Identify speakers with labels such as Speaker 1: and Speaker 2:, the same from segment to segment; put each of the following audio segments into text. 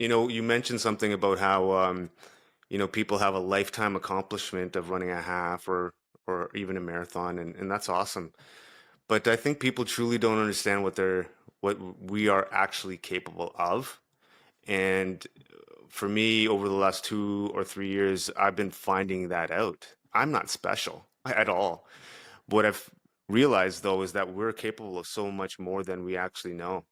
Speaker 1: You mentioned something about how people have a lifetime accomplishment of running a half or even a marathon, and that's awesome. But I think people truly don't understand what we are actually capable of. And for me, over the last 2 or 3 years, I've been finding that out. I'm not special at all. What I've realized though is that we're capable of so much more than we actually know.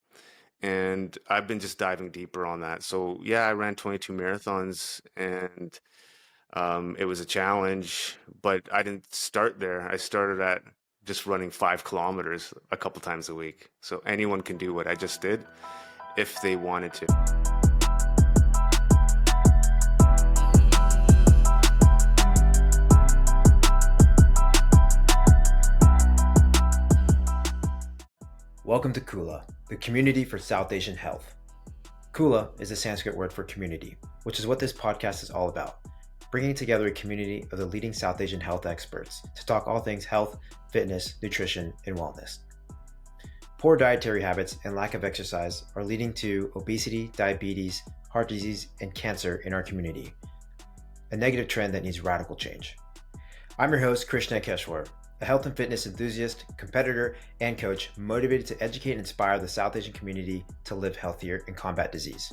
Speaker 1: And I've been just diving deeper on that. So yeah, I ran 22 marathons and it was a challenge, but I didn't start there. I started at just running 5 kilometers a couple times a week. So anyone can do what I just did if they wanted to.
Speaker 2: Welcome to Kula, the community for South Asian health. Kula is a Sanskrit word for community, which is what this podcast is all about, bringing together a community of the leading South Asian health experts to talk all things health, fitness, nutrition, and wellness. Poor dietary habits and lack of exercise are leading to obesity, diabetes, heart disease, and cancer in our community, a negative trend that needs radical change. I'm your host, Krish Nandkeshwar, a health and fitness enthusiast, competitor, and coach motivated to educate and inspire the South Asian community to live healthier and combat disease.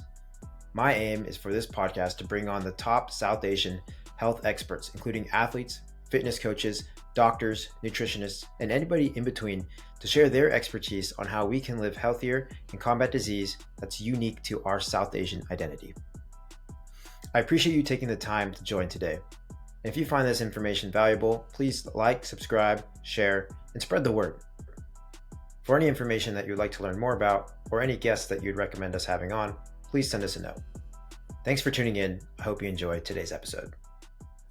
Speaker 2: My aim is for this podcast to bring on the top South Asian health experts, including athletes, fitness coaches, doctors, nutritionists, and anybody in between to share their expertise on how we can live healthier and combat disease that's unique to our South Asian identity. I appreciate you taking the time to join today. If you find this information valuable, please like, subscribe, share, and spread the word. For any information that you'd like to learn more about, or any guests that you'd recommend us having on, please send us a note. Thanks for tuning in. I hope you enjoy today's episode.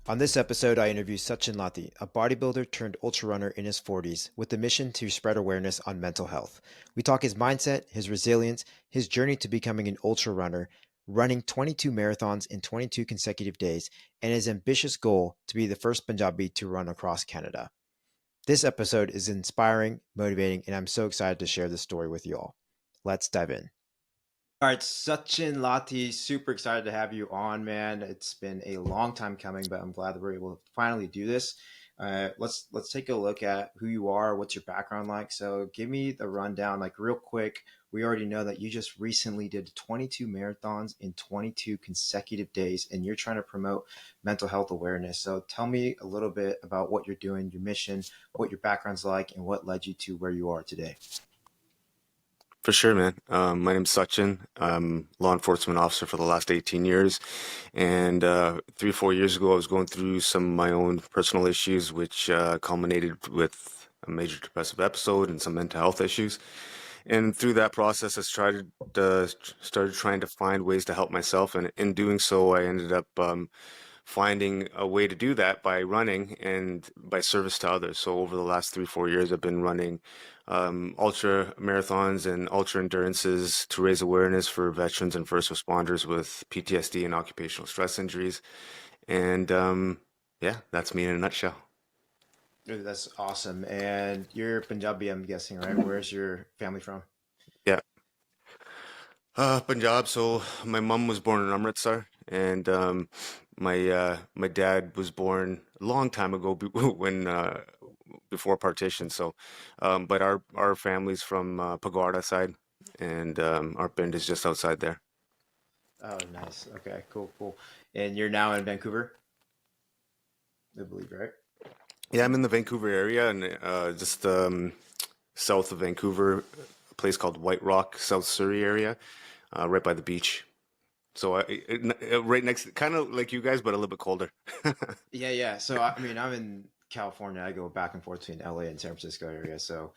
Speaker 2: On this episode, I interview Sachin Latti, a bodybuilder turned ultrarunner in his 40s with the mission to spread awareness on mental health. We talk his mindset, his resilience, his journey to becoming an ultrarunner, running 22 marathons in 22 consecutive days, and his ambitious goal to be the first Punjabi to run across Canada. This episode is inspiring, motivating, and I'm so excited to share this story with you all. Let's dive in. All right, Sachin Latti, super excited to have you on, man. It's been a long time coming, but I'm glad that we're able to finally do this. Let's take a look at who you are, what's your background like. So give me the rundown, like real quick. We already know that you just recently did 22 marathons in 22 consecutive days, and you're trying to promote mental health awareness. So tell me a little bit about what you're doing, your mission, what your background's like, and what led you to where you are today.
Speaker 1: For sure, man. My name's Sachin. I'm law enforcement officer for the last 18 years. And 3 or 4 years ago, I was going through some of my own personal issues, which culminated with a major depressive episode and some mental health issues. And through that process, started trying to find ways to help myself. And in doing so, I ended up finding a way to do that by running and by service to others. So over the last 3 or 4 years, I've been running ultra marathons and ultra endurances to raise awareness for veterans and first responders with PTSD and occupational stress injuries. And yeah, that's me in a nutshell.
Speaker 2: That's awesome. And you're Punjabi, I'm guessing, right? Where's your family from?
Speaker 1: Yeah. Punjab. So my mom was born in Amritsar, and my dad was born a long time ago when before partition. So, but our family's from Pagoda side, and our Pind is just outside there.
Speaker 2: Oh, nice. Okay, cool. And you're now in Vancouver, I believe, right?
Speaker 1: Yeah, I'm in the Vancouver area, and just south of Vancouver, a place called White Rock, South Surrey area, right by the beach. So right next, kind of like you guys, but a little bit colder.
Speaker 2: Yeah. So I mean, I'm in California. I go back and forth between LA and San Francisco area. So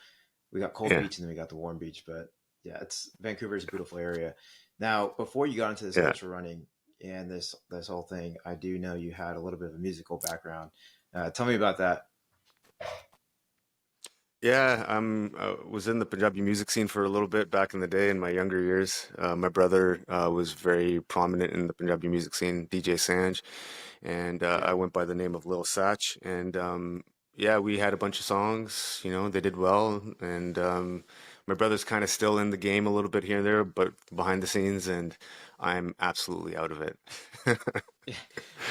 Speaker 2: we got cold
Speaker 1: Yeah,
Speaker 2: beach and then we got the warm beach. But yeah, it's Vancouver's a beautiful area. Now, before you got into this
Speaker 1: yeah.
Speaker 2: ultra running and this whole thing, I do know you had a little bit of a musical background. Tell me about that.
Speaker 1: Yeah, was in the Punjabi music scene for a little bit back in the day in my younger years. My brother was very prominent in the Punjabi music scene, DJ Sanj, and
Speaker 2: Okay.
Speaker 1: I went by the name of Lil Sach. And yeah, we had a bunch of songs. They did well, and my brother's kind of still in the game a little bit here and there, but behind the scenes. And I'm absolutely out of it.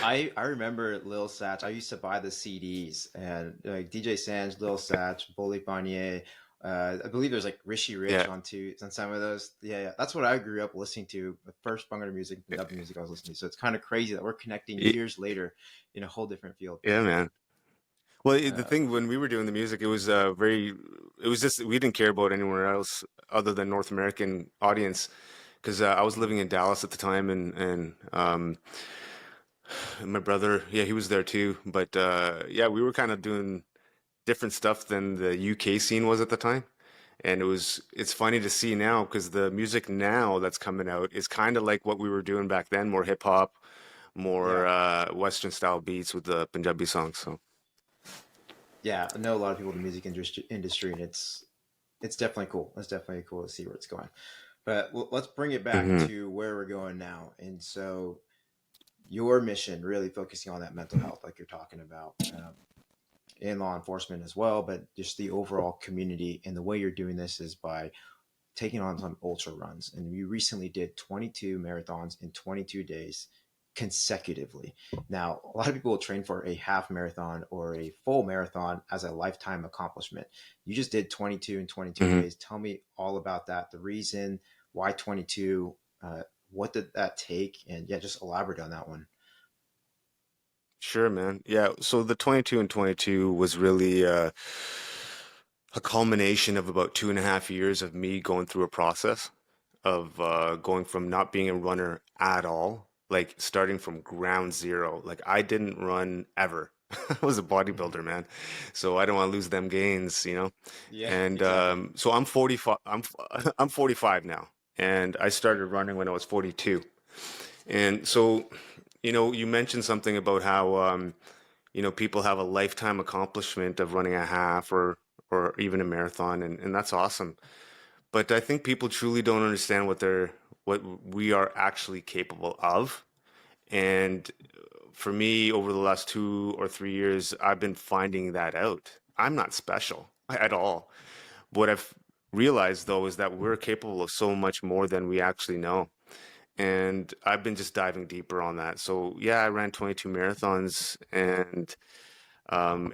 Speaker 2: I remember Lil Satch. I used to buy the CDs and like DJ Sanj, Lil Satch, Bully Banya. I believe there's like Rishi Rich
Speaker 1: Yeah.
Speaker 2: on some of those. Yeah, yeah, that's what I grew up listening to. The first Bangla music, Punjabi music I was listening to. So it's kind of crazy that we're connecting
Speaker 1: Y-
Speaker 2: years later in a whole different field.
Speaker 1: Yeah, man. Well, the
Speaker 2: Uh,
Speaker 1: thing when we were doing the music, it was it was just we didn't care about anywhere else other than North American audience because I was living in Dallas at the time, and my brother, yeah, he was there too. But yeah, we were kind of doing different stuff than the UK scene was at the time. And it's funny to see now because the music now that's coming out is kind of like what we were doing back then, more hip hop, more
Speaker 2: yeah,
Speaker 1: Western style beats with the Punjabi songs. So,
Speaker 2: yeah. I know a lot of people in the music industry, and it's definitely cool. It's definitely cool to see where it's going. But let's bring it back
Speaker 1: hmm
Speaker 2: to where we're going now. And so your mission really focusing on that mental health, like you're talking about, in law enforcement as well, but just the overall community. And the way you're doing this is by taking on some ultra runs. And you recently did 22 marathons in 22 days consecutively. Now, a lot of people will train for a half marathon or a full marathon as a lifetime accomplishment. You just did 22 in 22
Speaker 1: hmm
Speaker 2: days. Tell me all about that, the reason why 22, what did that take? And yeah, just elaborate on that one.
Speaker 1: Sure, man. Yeah. So the 22 and 22 was really a culmination of about 2.5 years of me going through a process of going from not being a runner at all, like starting from ground zero. Like I didn't run ever. I was a
Speaker 2: Mhm.
Speaker 1: bodybuilder, man. So I don't want to lose them gains.
Speaker 2: Yeah,
Speaker 1: And
Speaker 2: exactly.
Speaker 1: so I'm 45. I'm 45 now, and I started running when I was 42. And so, you mentioned something about how people have a lifetime accomplishment of running a half or even a marathon, and that's awesome. But I think people truly don't understand what we are actually capable of. And for me, over the last 2 or 3 years, I've been finding that out. I'm not special at all. What I've realized though is that we're capable of so much more than we actually know. And I've been just diving deeper on that. So yeah, I ran 22 marathons and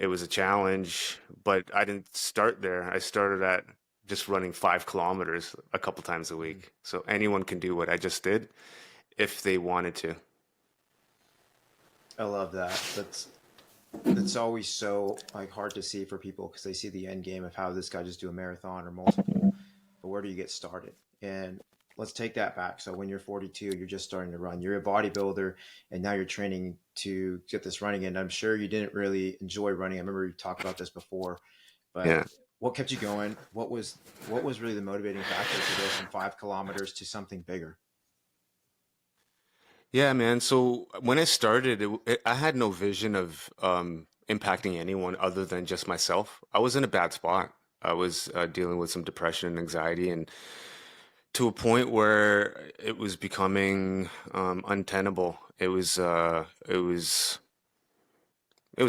Speaker 1: it was a challenge, but I didn't start there. I started at just running 5 kilometers a couple times a
Speaker 2: Mhm.
Speaker 1: week. So anyone can do what I just did if they wanted to.
Speaker 2: I love that. That's always so like hard to see for people because they see the end game of how this guy just do a marathon or multiple, but where do you get started? And let's take that back. So when you're 42, you're just starting to run. You're a bodybuilder, and now you're training to get this running. And I'm sure you didn't really enjoy running. I remember you talked about this before, but
Speaker 1: Yeah.
Speaker 2: what kept you going? What was really the motivating factor to go from 5 kilometers to something bigger?
Speaker 1: Yeah, man. So when I started, I had no vision of impacting anyone other than just myself. I was in a bad spot. I was dealing with some depression and anxiety, and to a point where it was becoming untenable. It was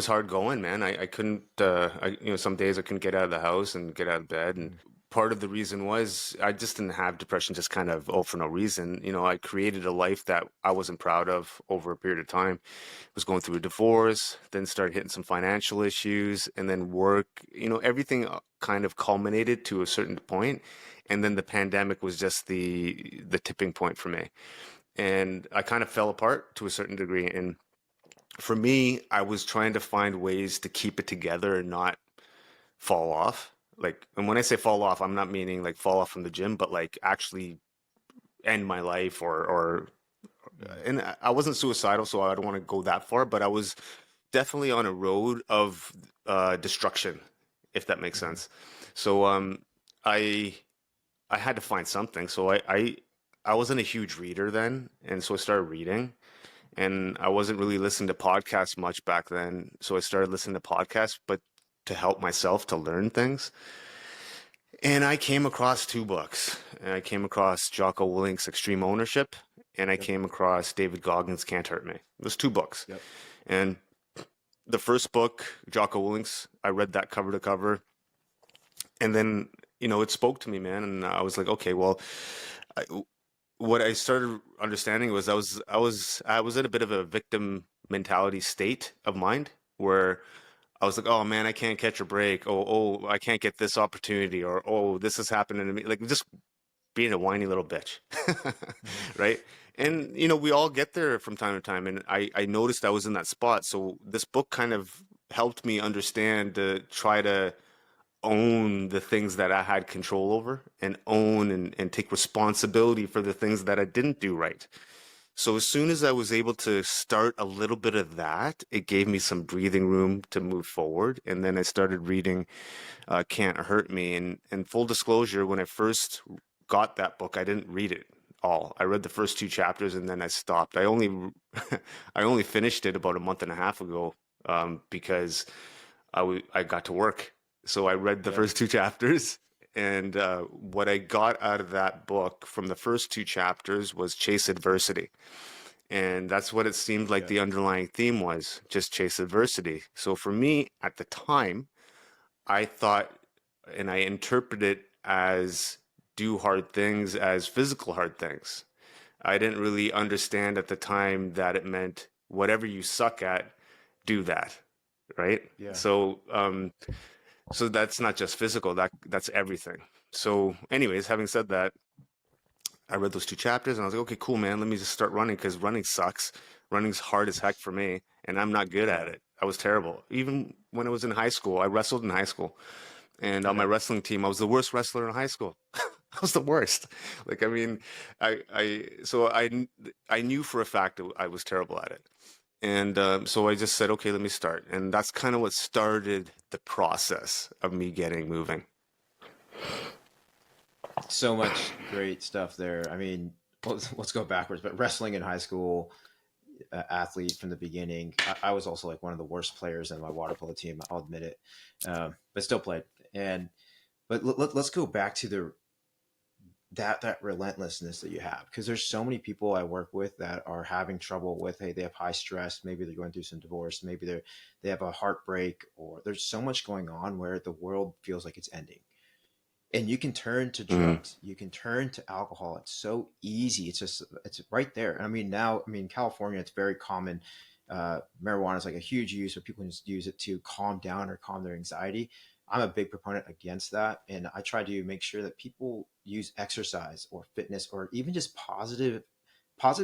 Speaker 1: hard going, man. I couldn't, some days I couldn't get out of the house and get out of bed. And
Speaker 2: Mhm.
Speaker 1: part of the reason was I just didn't have depression just kind of, for no reason. I created a life that I wasn't proud of over a period of time. Was going through a divorce, then started hitting some financial issues, and then work. Everything kind of culminated to a certain point, and then the pandemic was just the tipping point for me. And I kind of fell apart to a certain degree. And for me, I was trying to find ways to keep it together and not fall off. Like, and when I say fall off, I'm not meaning like fall off from the gym, but like actually end my life or
Speaker 2: Mhm.
Speaker 1: and I wasn't suicidal, so I don't want to go that far, but I was definitely on a road of destruction, if that makes
Speaker 2: Mhm.
Speaker 1: sense. So I I had to find something. So I wasn't a huge reader then, and so I started reading. And I wasn't really listening to podcasts much back then, so I started listening to podcasts, but to help myself to learn things. And I came across two books. And I came across Jocko Willink's Extreme Ownership, and I
Speaker 2: Yep.
Speaker 1: came across David Goggins' Can't Hurt Me. It was two books.
Speaker 2: Yep.
Speaker 1: And the first book, Jocko Willink's, I read that cover to cover, and then it spoke to me, man. And I was like, okay, well, I, what I started understanding was I was in a bit of a victim mentality state of mind where I was like, oh man, I can't catch a break. Oh, I can't get this opportunity, or oh, this is happening to me. Like just being a whiny little bitch,
Speaker 2: Hmm.
Speaker 1: right? And we all get there from time to time, and I noticed I was in that spot. So this book kind of helped me understand to try to own the things that I had control over and own and take responsibility for the things that I didn't do right. So as soon as I was able to start a little bit of that, it gave me some breathing room to move forward. And then I started reading Can't Hurt Me. And full disclosure, when I first got that book, I didn't read it all. I read the first two chapters and then I stopped. I only I only finished it about a month and a half ago because I got to work. So I read the
Speaker 2: Yeah.
Speaker 1: first two chapters, and what I got out of that book from the first two chapters was chase adversity. And that's what it seemed like
Speaker 2: Yeah.
Speaker 1: the underlying theme was, just chase adversity. So for me at the time, I thought and I interpreted it as do hard things as physical hard things. I didn't really understand at the time that it meant whatever you suck at, do that, right?
Speaker 2: Yeah.
Speaker 1: So that's not just physical, that's everything. So anyways, having said that, I read those two chapters and I was like, okay, cool, man, let me just start running because running sucks. Running's hard as heck for me, and I'm not good at
Speaker 2: Yeah.
Speaker 1: it. I was terrible. Even when I was in high school, I wrestled in high school. And on my
Speaker 2: Yeah.
Speaker 1: wrestling team, I was the worst wrestler in high school. I was the worst. Like, I mean, so I knew for a fact that I was terrible at it. And so I just said, okay, let me start. And that's kind of what started the process of me getting moving.
Speaker 2: So much great stuff there. I mean, let's go backwards. But wrestling in high school, athlete from the beginning. I was also like one of the worst players in my water polo team. I'll admit it, but still played. And but let's go back to the that relentlessness that you have, because there's so many people I work with that are having trouble with, hey, they have high stress, maybe they're going through some divorce, maybe they have a heartbreak, or there's so much going on where the world feels like it's ending, and you can turn to
Speaker 1: Mm,
Speaker 2: drugs, you can turn to alcohol. It's so easy. It's just, it's right there. I mean, now, I mean, California, it's very common. Marijuana is like a huge use where people can just use it to calm down or calm their anxiety. I'm a big proponent against that, and I try to make sure that people use exercise or fitness or even just positive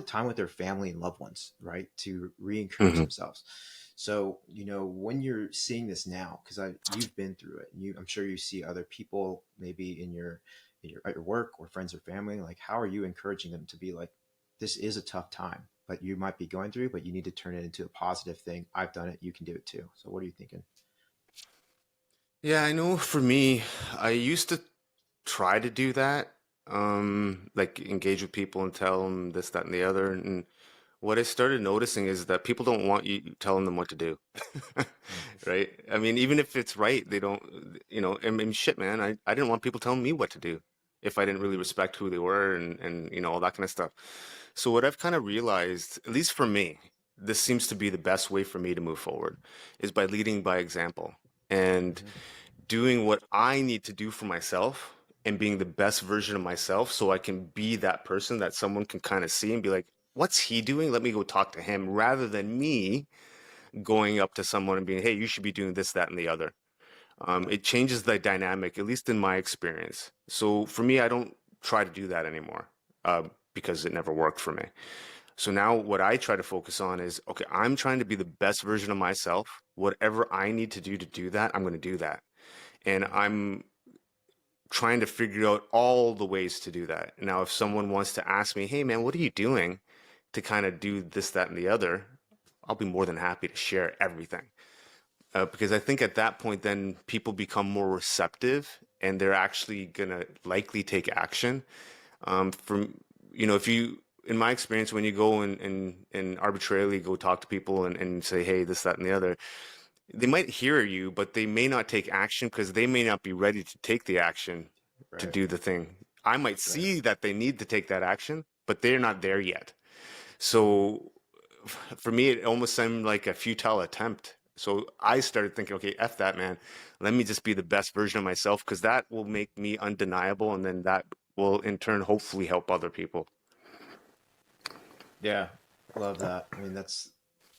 Speaker 2: time with their family and loved ones, right, to re-encourage
Speaker 1: hmm.
Speaker 2: themselves. So, when you're seeing this now, because you've been through it, and I'm sure you see other people maybe in your at your work or friends or family, like how are you encouraging them to be like, this is a tough time, but you might be going through, but you need to turn it into a positive thing. I've done it, you can do it too. So what are you thinking?
Speaker 1: Yeah, I know for me, I used to try to do that, like engage with people and tell them this, that, and the other. And what I started noticing is that people don't want you telling them what to do.
Speaker 2: Mm.
Speaker 1: Right? I mean, even if it's right, they don't, I mean, shit, man, I didn't want people telling me what to do if I didn't really respect who they were and all that kind of stuff. So what I've kind of realized, at least for me, this seems to be the best way for me to move forward, is by leading by example and
Speaker 2: Hmm.
Speaker 1: doing what I need to do for myself and being the best version of myself so I can be that person that someone can kind of see and be like, what's he doing? Let me go talk to him rather than me going up to someone and being, hey, you should be doing this, that, and the other.
Speaker 2: Yeah.
Speaker 1: It changes the dynamic, at least in my experience. So for me, I don't try to do that anymore because it never worked for me. So now what I try to focus on is, okay, I'm trying to be the best version of myself. Whatever I need to do that, I'm going to do that. And
Speaker 2: Yeah.
Speaker 1: I'm trying to figure out all the ways to do that. Now, if someone wants to ask me, hey, man, what are you doing to kind of do this, that, and the other? I'll be more than happy to share everything. Because I think at that point, then people become more receptive and they're actually going to likely take action. From, if you, in my experience, when you go and arbitrarily go talk to people and say, hey, this, that, and the other, they might hear you, but they may not take action because they may not be ready to take the action to
Speaker 2: Right.
Speaker 1: do the thing. I might
Speaker 2: Right.
Speaker 1: see that they need to take that action, but they're not there yet.
Speaker 2: Hmm.
Speaker 1: So for me, it almost seemed like a futile attempt. So I started thinking, okay, F that, man. Let me just be the best version of myself because that will make me undeniable. And then that will in turn hopefully help other people.
Speaker 2: Yeah, love that. I mean, that's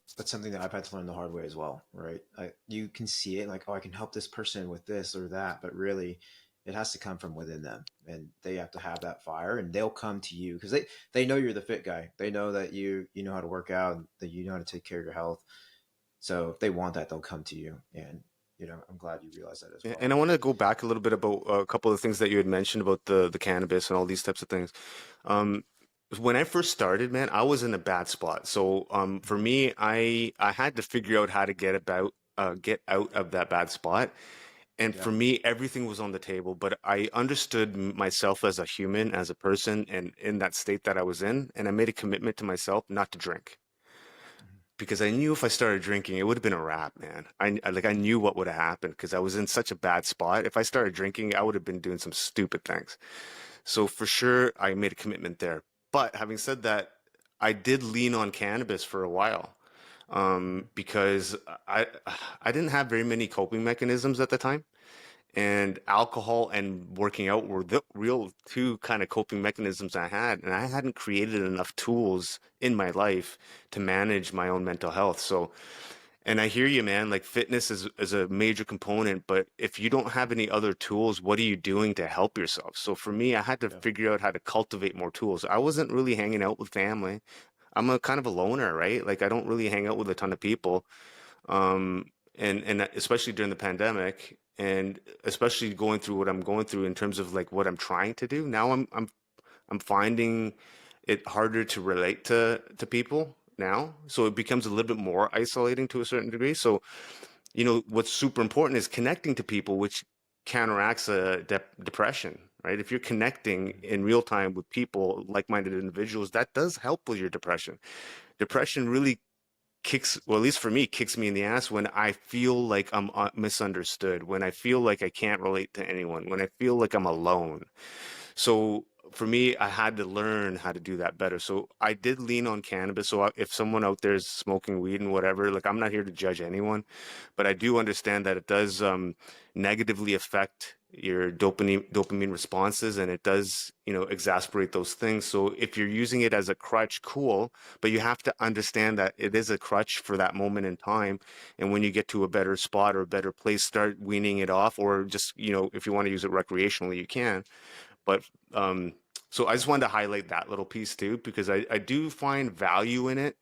Speaker 2: something that I've had to learn the hard way as well, right? You can see it like, oh, I can help this person with this or that, but really, it has to come from within them, and they have to have that fire, and they'll come to you because they know you're the fit guy. They know that you know how to work out, and that you know how to take care of your health. So if they want that, they'll come to you, and I'm glad you realize that as
Speaker 1: Yeah,
Speaker 2: well.
Speaker 1: and I want to go back a little bit about a couple of things that you had mentioned about the cannabis and all these types of things. Um, when I first started, man, I was in a bad spot. So for
Speaker 2: Mhm.
Speaker 1: me, I had to figure out how to get out of that bad spot. And
Speaker 2: Yeah.
Speaker 1: for me, everything was on the table, but I understood myself as a human, as a person, and in that state that I was in, and I made a commitment to myself not to drink
Speaker 2: Mhm.
Speaker 1: because I knew if I started drinking, it would have been a wrap, man. I knew what would have happened because I was in such a bad spot. If I started drinking, I would have been doing some stupid things. So for sure, I made a commitment there. But having said that, I did lean on cannabis for a while
Speaker 2: Mhm.
Speaker 1: because I didn't have very many coping mechanisms at the time, and alcohol and working out were the real two kind of coping mechanisms I had, and I hadn't created enough tools in my life to manage my own mental health. So, and I hear you, man, like fitness is a major component, but if you don't have any other tools, what are you doing to help yourself? So for me, I had to
Speaker 2: Yeah.
Speaker 1: figure out how to cultivate more tools. I wasn't really hanging out with family. I'm a kind of a loner, right? Like I don't really hang out with a ton of people, and especially during the pandemic, and especially going through what I'm going through in terms of like what I'm trying to do now. I'm finding it harder to relate to people now, so it becomes a little bit more isolating to a certain degree. So what's super important is connecting to people, which counteracts depression, right? If you're connecting
Speaker 2: Mhm.
Speaker 1: in real time with people, like-minded individuals, that does help with your depression. Depression really kicks, well, at least for me, kicks me in the ass when I feel like I'm misunderstood, when I feel like I can't relate to anyone, when I feel like I'm alone. So for me, I had to learn how to do that better. So I did lean on cannabis. So if someone out there is smoking weed and whatever, like I'm not here to judge anyone, but I do understand that it does negatively affect your dopamine responses, and it does, exasperate those things. So if you're using it as a crutch, cool, but you have to understand that it is a crutch for that moment in time. And when you get to a better spot or a better place, start weaning it off, or just, if you want to use it recreationally, you can. But so I just wanted to highlight that little piece too, because I do find value in it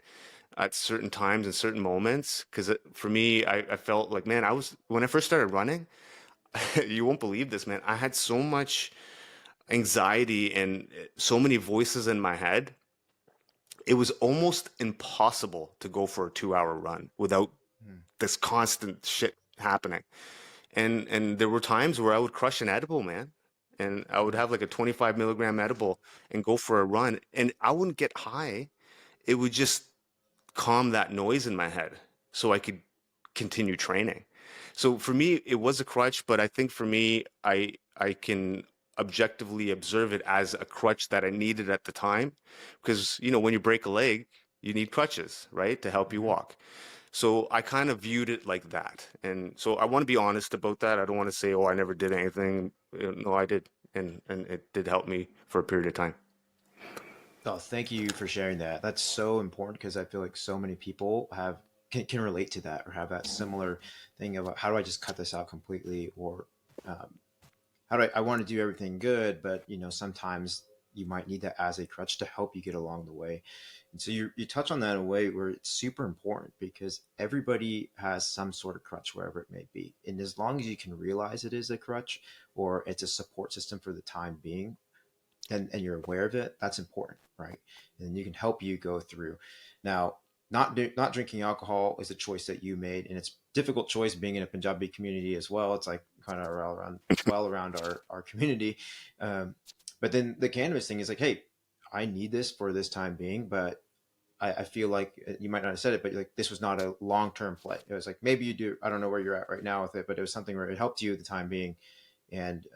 Speaker 1: at certain times and certain moments. Because for me, I felt like, man, when I first started running, you won't believe this, man. I had so much anxiety and so many voices in my head. It was almost impossible to go for a 2-hour run without
Speaker 2: Mhm.
Speaker 1: this constant shit happening. And there were times where I would crush an edible, man. And I would
Speaker 2: Mhm.
Speaker 1: have like a 25 milligram edible and go for a run. And I wouldn't get high. It would just calm that noise in my head so I could continue training. So for me, it was a crutch, but I think for me, I can objectively observe it as a crutch that I needed at the time. Because, when you break a leg, you need crutches, right, to help you
Speaker 2: Mhm.
Speaker 1: walk. So I kind of viewed it like that. And so I want to be honest about that. I don't want to say, oh, I never did anything. No, I did. And it did help me for a period of time.
Speaker 2: Oh, thank you for sharing that. That's so important because I feel like so many people can relate to that or have that similar thing about how do I just cut this out completely, or um, how do I want to do everything good, but sometimes you might need that as a crutch to help you get along the way. And so you touch on that in a way where it's super important because everybody has some sort of crutch wherever it may be. And as long as you can realize it is a crutch or it's a support system for the time being, and you're aware of it, that's important, right? And you can help you go through. Now, not drinking alcohol is a choice that you made, and it's a difficult choice being in a Punjabi community as well. It's like kind of around our community. Um, but then the cannabis thing is like, hey, I need this for this time being, but I feel like you might not have said it, but like this was not a long term play. It was like maybe you do. I don't know where you're at right now with it, but it was something where it helped you at the time being, and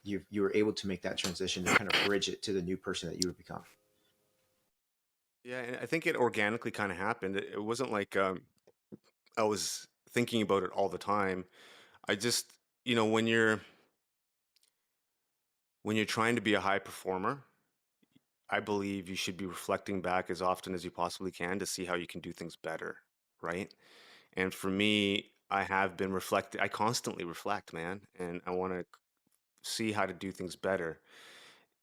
Speaker 2: you were able to make that transition to kind of bridge it to the new person that you would become.
Speaker 1: Yeah, and I think it organically kind of happened. It wasn't like I was thinking about it all the time. I just, when you're trying to be a high performer, I believe you should be reflecting back as often as you possibly can to see how you can do things better, right? And for me, I have been reflecting. I constantly reflect, man, and I want to see how to do things better.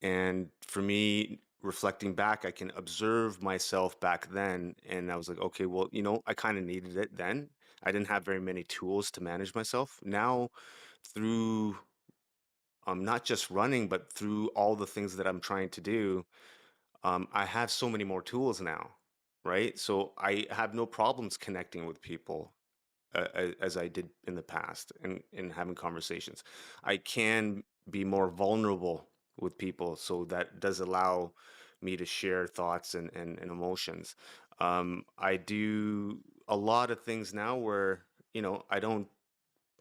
Speaker 1: And for me, reflecting back, I can observe myself back then. And I was like, okay, well, I kind of needed it then. I didn't have very many tools to manage myself. Now, through not just running, but through all the things that I'm trying to do, I have so many more tools now, right? So I have no problems connecting with people as I did in the past and having conversations. I can be more vulnerable with people, so that does allow me to share thoughts and emotions. I do a lot of things now where, I don't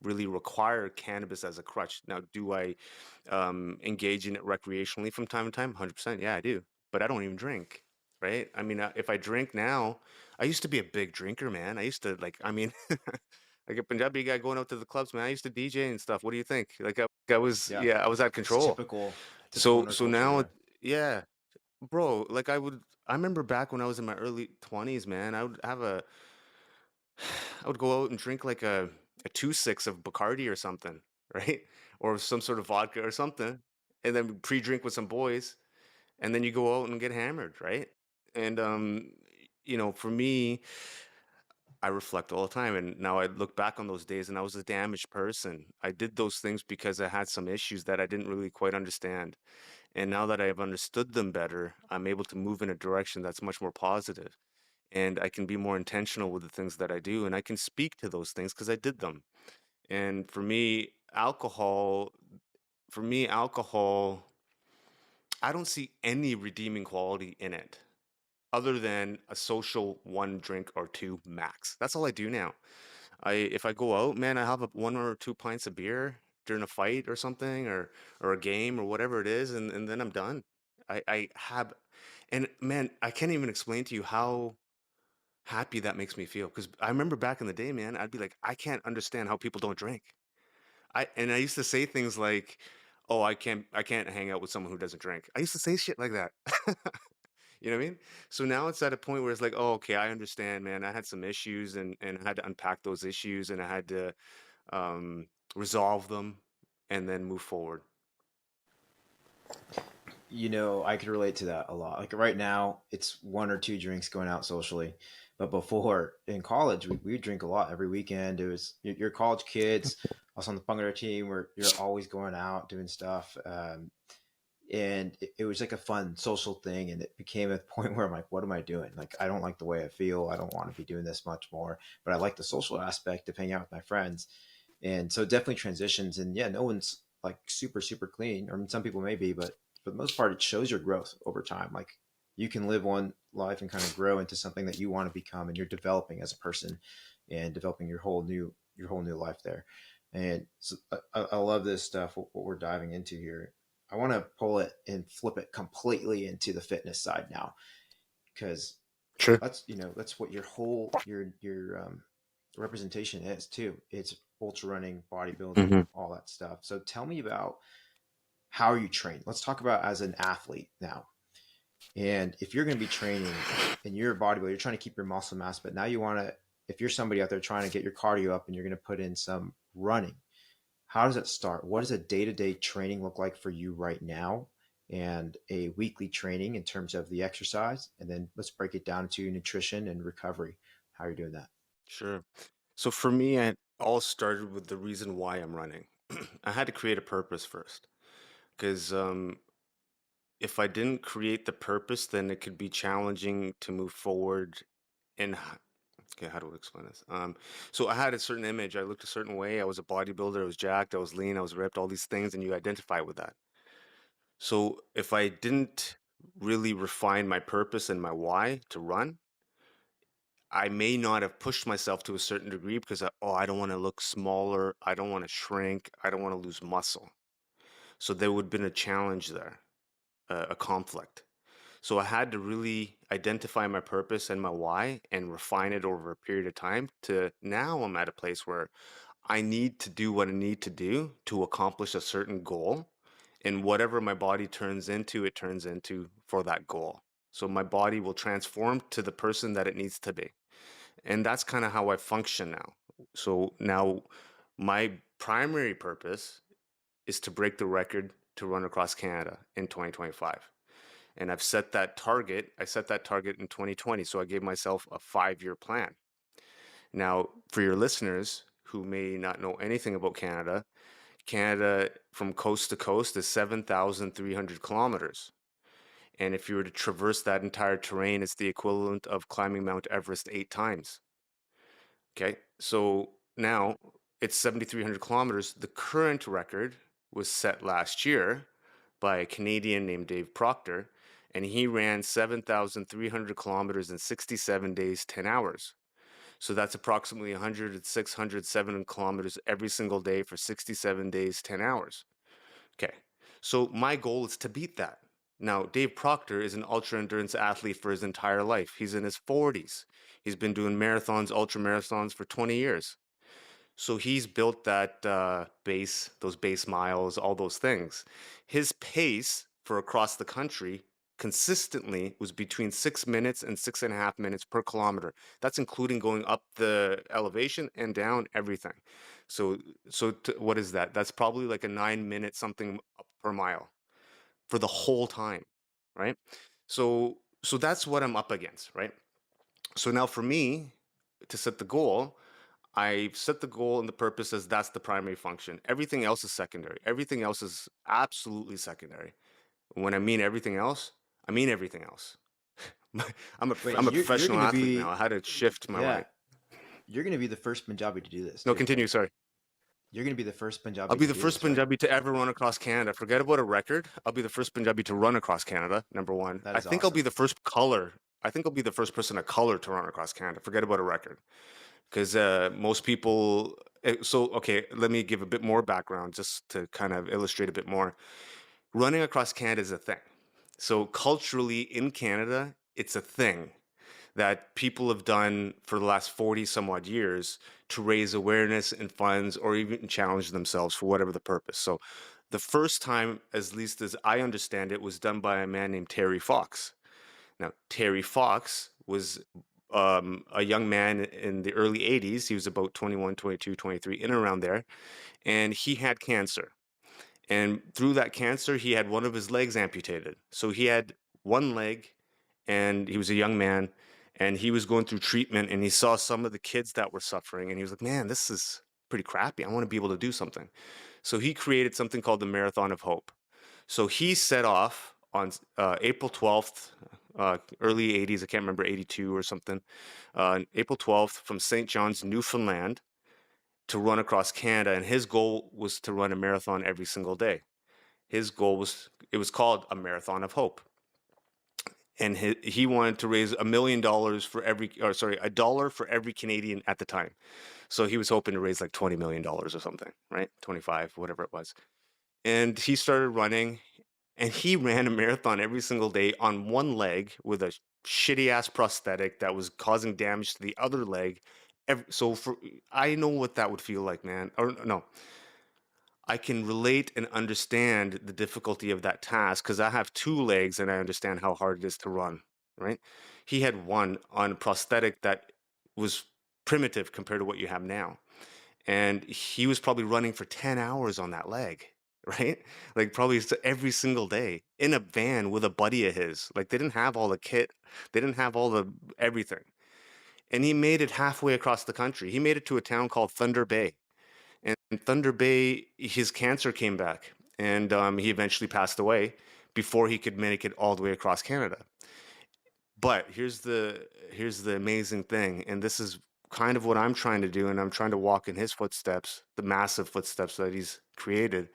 Speaker 1: really require cannabis as a crutch. Now, do I engage in it recreationally from time to time? 100%. Yeah, I do. But I don't even drink, right? I mean, if I drink now, I used to be a big drinker, man. I used to like a Punjabi guy going out to the clubs, man. I used to DJ and stuff. What do you think?
Speaker 2: Yeah,
Speaker 1: Yeah, I was out of
Speaker 2: it's
Speaker 1: control.
Speaker 2: typical
Speaker 1: So,
Speaker 2: nerd
Speaker 1: so
Speaker 2: culture.
Speaker 1: now,
Speaker 2: Yeah,
Speaker 1: yeah, bro, I remember back when I was in my early 20s, man, I would go out and drink like a 2-6 of Bacardi or something, right? Or some sort of vodka or something, and then pre-drink with some boys, and then you go out and get hammered, right? And for me, I reflect all the time, and now I look back on those days, and I was a damaged person. I did those things because I had some issues that I didn't really quite understand. And now that I have understood them better, I'm able to move in a direction that's much more positive, and I can be more intentional with the things that I do, and I can speak to those things because I did them. And for me, alcohol, I don't see any redeeming quality in it other than a social one drink or two max. That's all I do now. If I go out, man, I have one or two pints of beer during a fight or something, or a game or whatever it is, and then I'm done. I have, and man, I can't even explain to you how happy that makes me feel. Because I remember back in the day, man, I'd be like, I can't understand how people don't drink. I used to say things like, "Oh, I can't hang out with someone who doesn't drink." I used to say shit like that. You know what I mean? So now it's at a point where it's like, "Oh, okay, I understand, man. I had some issues and I had to unpack those issues and I had to resolve them and then move forward."
Speaker 2: I could relate to that a lot. Like right now, it's one or two drinks going out socially, but before in college, we would drink a lot every weekend. It was you're college kids. Also on the Pungatar team, where you're always going out doing stuff. And it was like a fun social thing, and it became a point where I'm like, what am I doing? Like, I don't like the way I feel. I don't want to be doing this much more, but I like the social aspect of hanging out with my friends. And so it definitely transitions. And yeah, no one's like super clean, or I mean, some people may be, but for the most part it shows your growth over time. Like, you can live one life and kind of grow into something that you want to become, and you're developing as a person and developing your whole new life there. And so I love this stuff, what we're diving into here. I want to pull it and flip it completely into the fitness side now, because
Speaker 1: Sure.
Speaker 2: that's what your representation is too. It's ultra running, bodybuilding,
Speaker 1: Hmm.
Speaker 2: all that stuff. So tell me about how you train. Let's talk about as an athlete now. And if you're going to be training and you're a bodybuilder, you're trying to keep your muscle mass, but now you want to, if you're somebody out there trying to get your cardio up and you're going to put in some running, how does it start? What does a day-to-day training look like for you right now? And a weekly training in terms of the exercise. And then let's break it down to nutrition and recovery. How are you doing that?
Speaker 1: Sure. So for me, it all started with the reason why I'm running. I had to create a purpose first because if I didn't create the purpose, then it could be challenging to move forward. And okay, how do I explain this? So I had a certain image. I looked a certain way. I was a bodybuilder. I was jacked. I was lean. I was ripped. All these things, and you identify with that. So if I didn't really refine my purpose and my why to run, I may not have pushed myself to a certain degree because I don't want to look smaller. I don't want to shrink. I don't want to lose muscle. So there would have been a challenge there, a conflict. So I had to really identify my purpose and my why and refine it over a period of time to now I'm at a place where I need to do what I need to do to accomplish a certain goal. and whatever my body turns into, it turns into for that goal. So my body will transform to the person that it needs to be. And that's kind of how I function now. So now my primary purpose is to break the record to run across Canada in 2025. And I've set that target. I set that target in 2020. So I gave myself a 5-year plan. Now, for your listeners who may not know anything about Canada, Canada from coast to coast is 7,300 kilometers. And if you were to traverse that entire terrain, it's the equivalent of climbing Mount Everest 8 times. Okay, so now it's 7,300 kilometers. The current record was set last year by a Canadian named Dave Proctor, and he ran 7,300 kilometers in 67 days, 10 hours. So that's approximately 106, 107 kilometers every single day for 67 days, 10 hours. Okay, so my goal is to beat that. Now, Dave Proctor is an ultra endurance athlete for his entire life. He's in his 40s. He's been doing marathons, ultra marathons for 20 years. So he's built that base, those base miles, all those things. His pace for across the country consistently was between 6 minutes and 6.5 minutes per kilometer. That's including going up the elevation and down everything. So, what is that? That's probably like a 9 minute something per mile for the whole time, right? So that's what I'm up against, right? So now for me to set the goal, I set the goal and the purpose as that's the primary function. Everything else is secondary. Everything else is absolutely secondary. When I mean everything else, I mean everything else.
Speaker 2: Wait,
Speaker 1: I'm a
Speaker 2: you're
Speaker 1: professional
Speaker 2: going to
Speaker 1: athlete now.
Speaker 2: be,
Speaker 1: I had to shift my
Speaker 2: yeah,
Speaker 1: mind.
Speaker 2: you're going to be the first Punjabi to do this
Speaker 1: No,
Speaker 2: too,
Speaker 1: continue.
Speaker 2: right?
Speaker 1: Sorry.
Speaker 2: You're going to be the first
Speaker 1: I'll
Speaker 2: Punjabi
Speaker 1: be
Speaker 2: to
Speaker 1: the
Speaker 2: do
Speaker 1: first
Speaker 2: this, right?
Speaker 1: Punjabi to ever run across Canada. Forget about a record. I'll be the first Punjabi to run across Canada, number one.
Speaker 2: That
Speaker 1: I
Speaker 2: is
Speaker 1: think I'll be
Speaker 2: awesome.
Speaker 1: the first color. I think I'll be the first person of color to run across Canada. Forget about a record. Because most people. So, okay, let me give a bit more background just to kind of illustrate a bit more. Running across Canada is a thing. So, culturally in Canada, it's a thing that people have done for the last 40 some odd years to raise awareness and funds or even challenge themselves for whatever the purpose. So, the first time, at least as I understand it, was done by a man named Terry Fox. Now, Terry Fox was a young man in the early 80s. He was about 21, 22, 23, in and around there. And he had cancer. And through that cancer, he had one of his legs amputated. So he had one leg, and he was a young man, and he was going through treatment, and he saw some of the kids that were suffering, and he was like, man, this is pretty crappy. I want to be able to do something. So he created something called the Marathon of Hope. So he set off on April 12th, early 80s, I can't remember, 82 or something, April 12th from St. John's, Newfoundland, to run across Canada. And his goal was to run a marathon every single day. His goal was, it was called a Marathon of Hope. And he wanted to raise $1 million for every, or sorry, $1 for every Canadian at the time. So he was hoping to raise like $20 million or something, right? 25, whatever it was. And he started running, and he ran a marathon every single day on one leg with a shitty ass prosthetic that was causing damage to the other leg. So I know what that would feel like, man. Or no, I can relate and understand the difficulty of that task because I have two legs and I understand how hard it is to run, right? He had one on a prosthetic that was primitive compared to what you have now. And he was probably running for 10 hours on that leg, right? Like probably every single day in a van with a buddy of his. Like they didn't have all the kit, they didn't have all the everything. And he made it halfway across the country. He made it to a town called Thunder Bay. And in Thunder Bay, his cancer came back, and he eventually passed away before he could make it all the way across Canada. But here's the amazing thing, and this is kind of what I'm trying to do, and I'm trying to walk in his footsteps, the massive footsteps that he's created.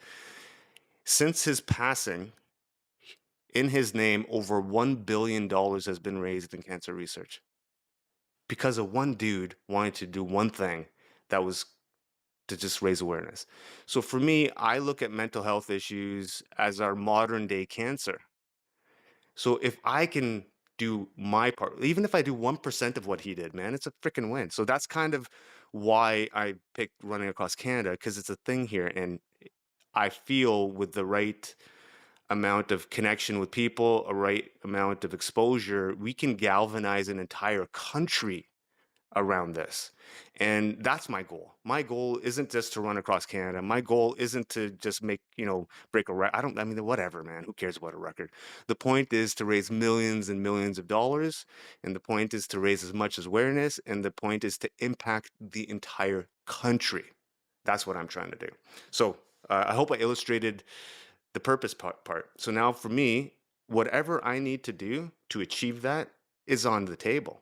Speaker 1: Since his passing, in his name, over $1 billion has been raised in cancer research because of one dude wanting to do one thing that was to just raise awareness. So for me, I look at mental health issues as our modern day cancer. So if I can do my part, even if I do 1% of what he did, man, it's a freaking win. So that's kind of why I picked running across Canada, because it's a thing here. And I feel with the right amount of connection with people, a right amount of exposure, we can galvanize an entire country around this. And that's my goal. My goal isn't just to run across Canada. My goal isn't to just make, break a record. I mean, whatever, man. Who cares about a record? The point is to raise millions and millions of dollars. And the point is to raise as much awareness. And the point is to impact the entire country. That's what I'm trying to do. So I hope I illustrated the purpose part. So now for me, whatever I need to do to achieve that is on the table.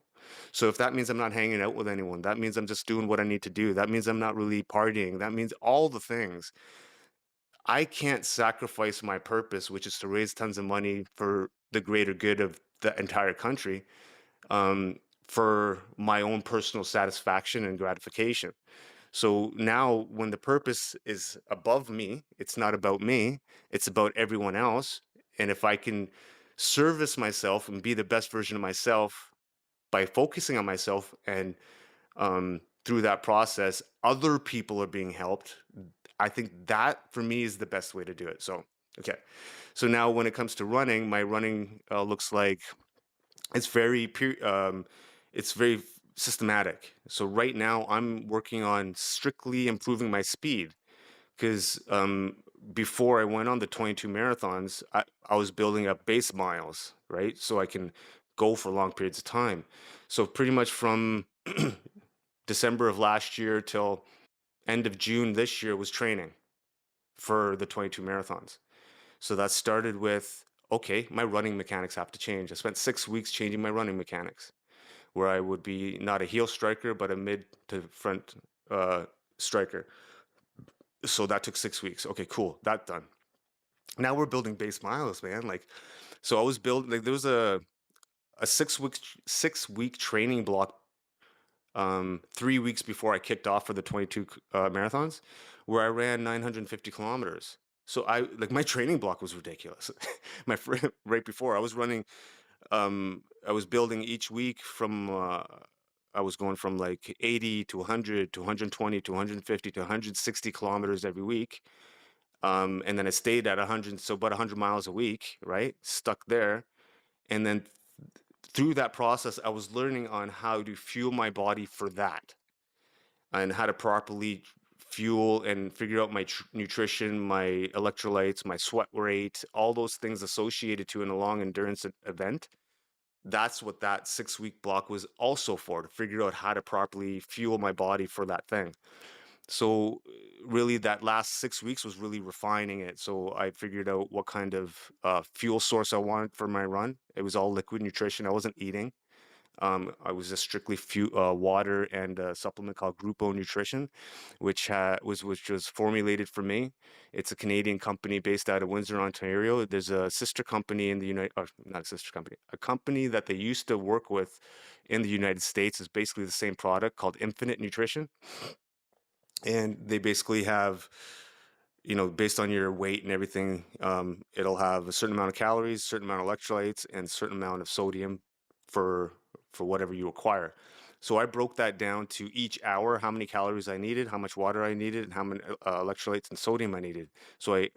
Speaker 1: So if that means I'm not hanging out with anyone, that means I'm just doing what I need to do. That means I'm not really partying. That means all the things. I can't sacrifice my purpose, which is to raise tons of money for the greater good of the entire country, for my own personal satisfaction and gratification. So now when the purpose is above me, it's not about me, it's about everyone else. And if I can service myself and be the best version of myself by focusing on myself, and through that process, other people are being helped. I think that for me is the best way to do it. So, okay. So now when it comes to running, my running looks like it's it's very systematic. So right now I'm working on strictly improving my speed because before I went on the 22 marathons, I was building up base miles, right? So I can go for long periods of time. So pretty much from December of last year till end of June this year was training for the 22 marathons. So that started with, okay, my running mechanics have to change. I spent 6 weeks changing my running mechanics, where I would be not a heel striker, but a mid to front striker. So that took 6 weeks. Okay, cool, that done. Now we're building base miles, man. Like, so I was building, like, there was a 6 week training block 3 weeks before I kicked off for the 22 marathons, where I ran 950 kilometers. So my training block was ridiculous. Right before I was running, I was building each week from, I was going from like 80 to 100 to 120 to 150 to 160 kilometers every week. And then I stayed at 100, so about 100 miles a week, right? Stuck there. And then through that process, I was learning on how to fuel my body for that and how to properly fuel and figure out my nutrition, my electrolytes, my sweat rate, all those things associated to in a long endurance event. That's what that 6 week block was also for, to figure out how to properly fuel my body for that thing. So really that last 6 weeks was really refining it. So I figured out what kind of fuel source I wanted for my run. It was all liquid nutrition. I wasn't eating. I was just strictly water and a supplement called Grupo Nutrition, which was formulated for me. It's a Canadian company based out of Windsor, Ontario. There's a sister company in the not a sister company, a company that they used to work with in the United States is basically the same product called Infinite Nutrition, and they basically have, based on your weight and everything, it'll have a certain amount of calories, certain amount of electrolytes, and certain amount of sodium for whatever you require. So I broke that down to each hour, how many calories I needed, how much water I needed, and how many electrolytes and sodium I needed. So I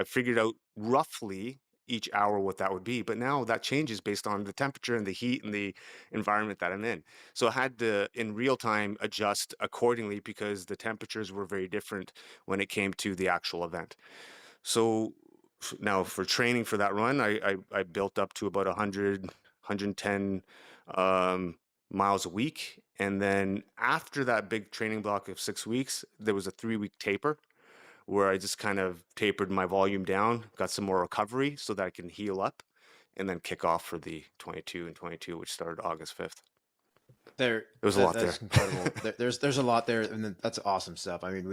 Speaker 1: figured out roughly each hour what that would be. But now that changes based on the temperature and the heat and the environment that I'm in. So I had to, in real time, adjust accordingly because the temperatures were very different when it came to the actual event. So now for training for that run, I built up to about 100, 110 miles a week. And then after that big training block of 6 weeks, there was a 3 week taper where I just kind of tapered my volume down, got some more recovery so that I can heal up, and then kick off for the 22 and 22, which started August 5th.
Speaker 2: There,
Speaker 1: There was a lot there.
Speaker 2: that's incredible. There's a lot there, and that's awesome stuff. I mean,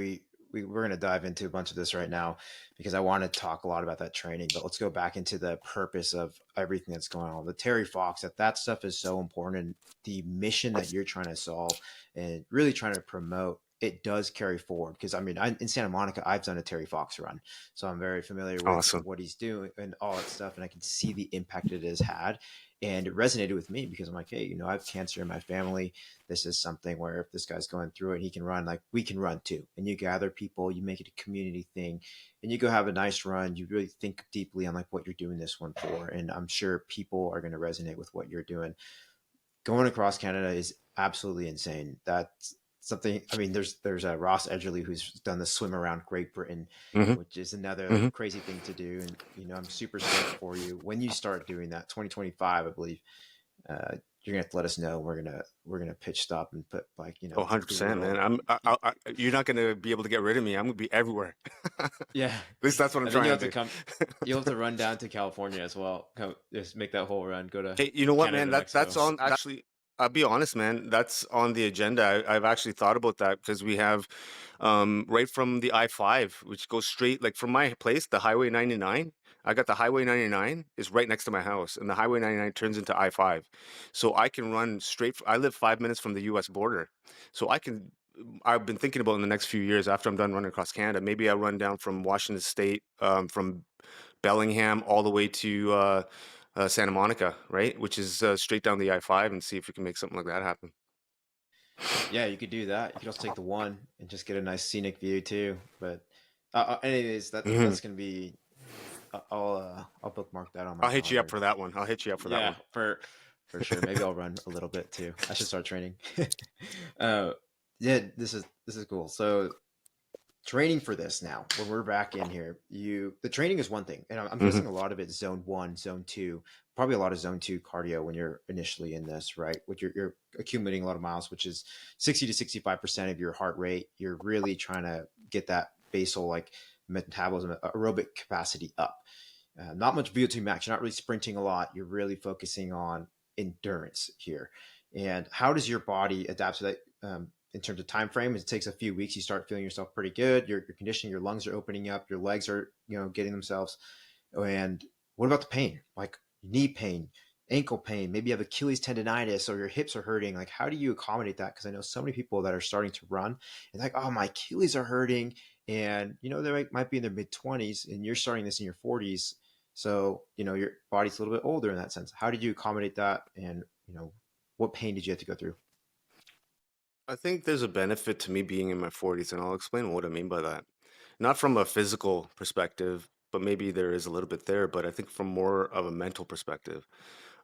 Speaker 2: we're going to dive into a bunch of this right now because I want to talk a lot about that training. But let's go back into the purpose of everything that's going on. The Terry Fox, that stuff is so important. The mission that you're trying to solve and really trying to promote it does carry forward. Because I mean, in Santa Monica, I've done a Terry Fox run, so I'm very familiar with
Speaker 1: Awesome.
Speaker 2: what he's doing and all that stuff, and I can see the impact it has had. And it resonated with me because I'm like, hey, I have cancer in my family. This is something where if this guy's going through it, he can run. Like we can run too. And you gather people, you make it a community thing, and you go have a nice run. You really think deeply on like what you're doing this one for, and I'm sure people are going to resonate with what you're doing. Going across Canada is absolutely insane. That's something. I mean, there's a Ross Edgerly who's done the swim around Great Britain,
Speaker 1: Hmm.
Speaker 2: which is another
Speaker 1: Hmm.
Speaker 2: crazy thing to do. And I'm super stoked for you when you start doing that. 2025, I believe. You're gonna have to let us know. We're gonna pitch stop and put like
Speaker 1: Oh,
Speaker 2: the
Speaker 1: 100%,
Speaker 2: world.
Speaker 1: man. You're not gonna be able to get rid of me. I'm gonna be everywhere. At
Speaker 2: Yeah,
Speaker 1: least that's what I'm
Speaker 2: and then
Speaker 1: trying
Speaker 2: you'll have
Speaker 1: to
Speaker 2: to
Speaker 1: do.
Speaker 2: come. You'll have to run down to California as well. Come, just make that whole run. Go to
Speaker 1: Hey, you know what, man?
Speaker 2: Canada,
Speaker 1: That's
Speaker 2: Mexico.
Speaker 1: on actually. I'll be honest, man. That's on the agenda. I've actually thought about that because we have, right from the I-5, which goes straight like from my place, the Highway 99. I got the Highway 99 is right next to my house, and the Highway 99 turns into I-5, so I can run straight. I live 5 minutes from the U.S. border, so I can. I've been thinking about in the next few years after I'm done running across Canada, maybe I run down from Washington State, from Bellingham all the way to Santa Monica, right? Which is straight down the I-5, and see if we can make something like that happen.
Speaker 2: Yeah, you could do that. You could also take the one and just get a nice scenic view too. But anyways,
Speaker 1: Hmm.
Speaker 2: that's gonna be. I'll bookmark that on my
Speaker 1: I'll hit you up
Speaker 2: calendar.
Speaker 1: for that one. I'll hit you up for that
Speaker 2: Yeah,
Speaker 1: one.
Speaker 2: for sure. Maybe I'll run a little bit too. I should start training. uh, yeah, this is cool. So training for this now, when we're back in here, the training is one thing, and I'm
Speaker 1: Hmm.
Speaker 2: guessing a lot of it is zone one, zone two, probably a lot of zone two cardio when you're initially in this, right? Which you're accumulating a lot of miles, which is 60 to 65% of your heart rate. You're really trying to get that basal like metabolism, aerobic capacity up. Not much VO2 max. You're not really sprinting a lot. You're really focusing on endurance here. And how does your body adapt to that? In terms of time frame, it takes a few weeks. You start feeling yourself pretty good. Your conditioning, your lungs are opening up, your legs are getting themselves. And what about the pain? Like knee pain, ankle pain, maybe you have Achilles tendonitis or your hips are hurting. Like how do you accommodate that? Because I know so many people that are starting to run and like, oh, my Achilles are hurting, and they might be in their mid 20s, and you're starting this in your 40s. So your body's a little bit older in that sense. How did you accommodate that? And what pain did you have to go through?
Speaker 1: I think there's a benefit to me being in my 40s, and I'll explain what I mean by that. Not from a physical perspective, but maybe there is a little bit there, but I think from more of a mental perspective.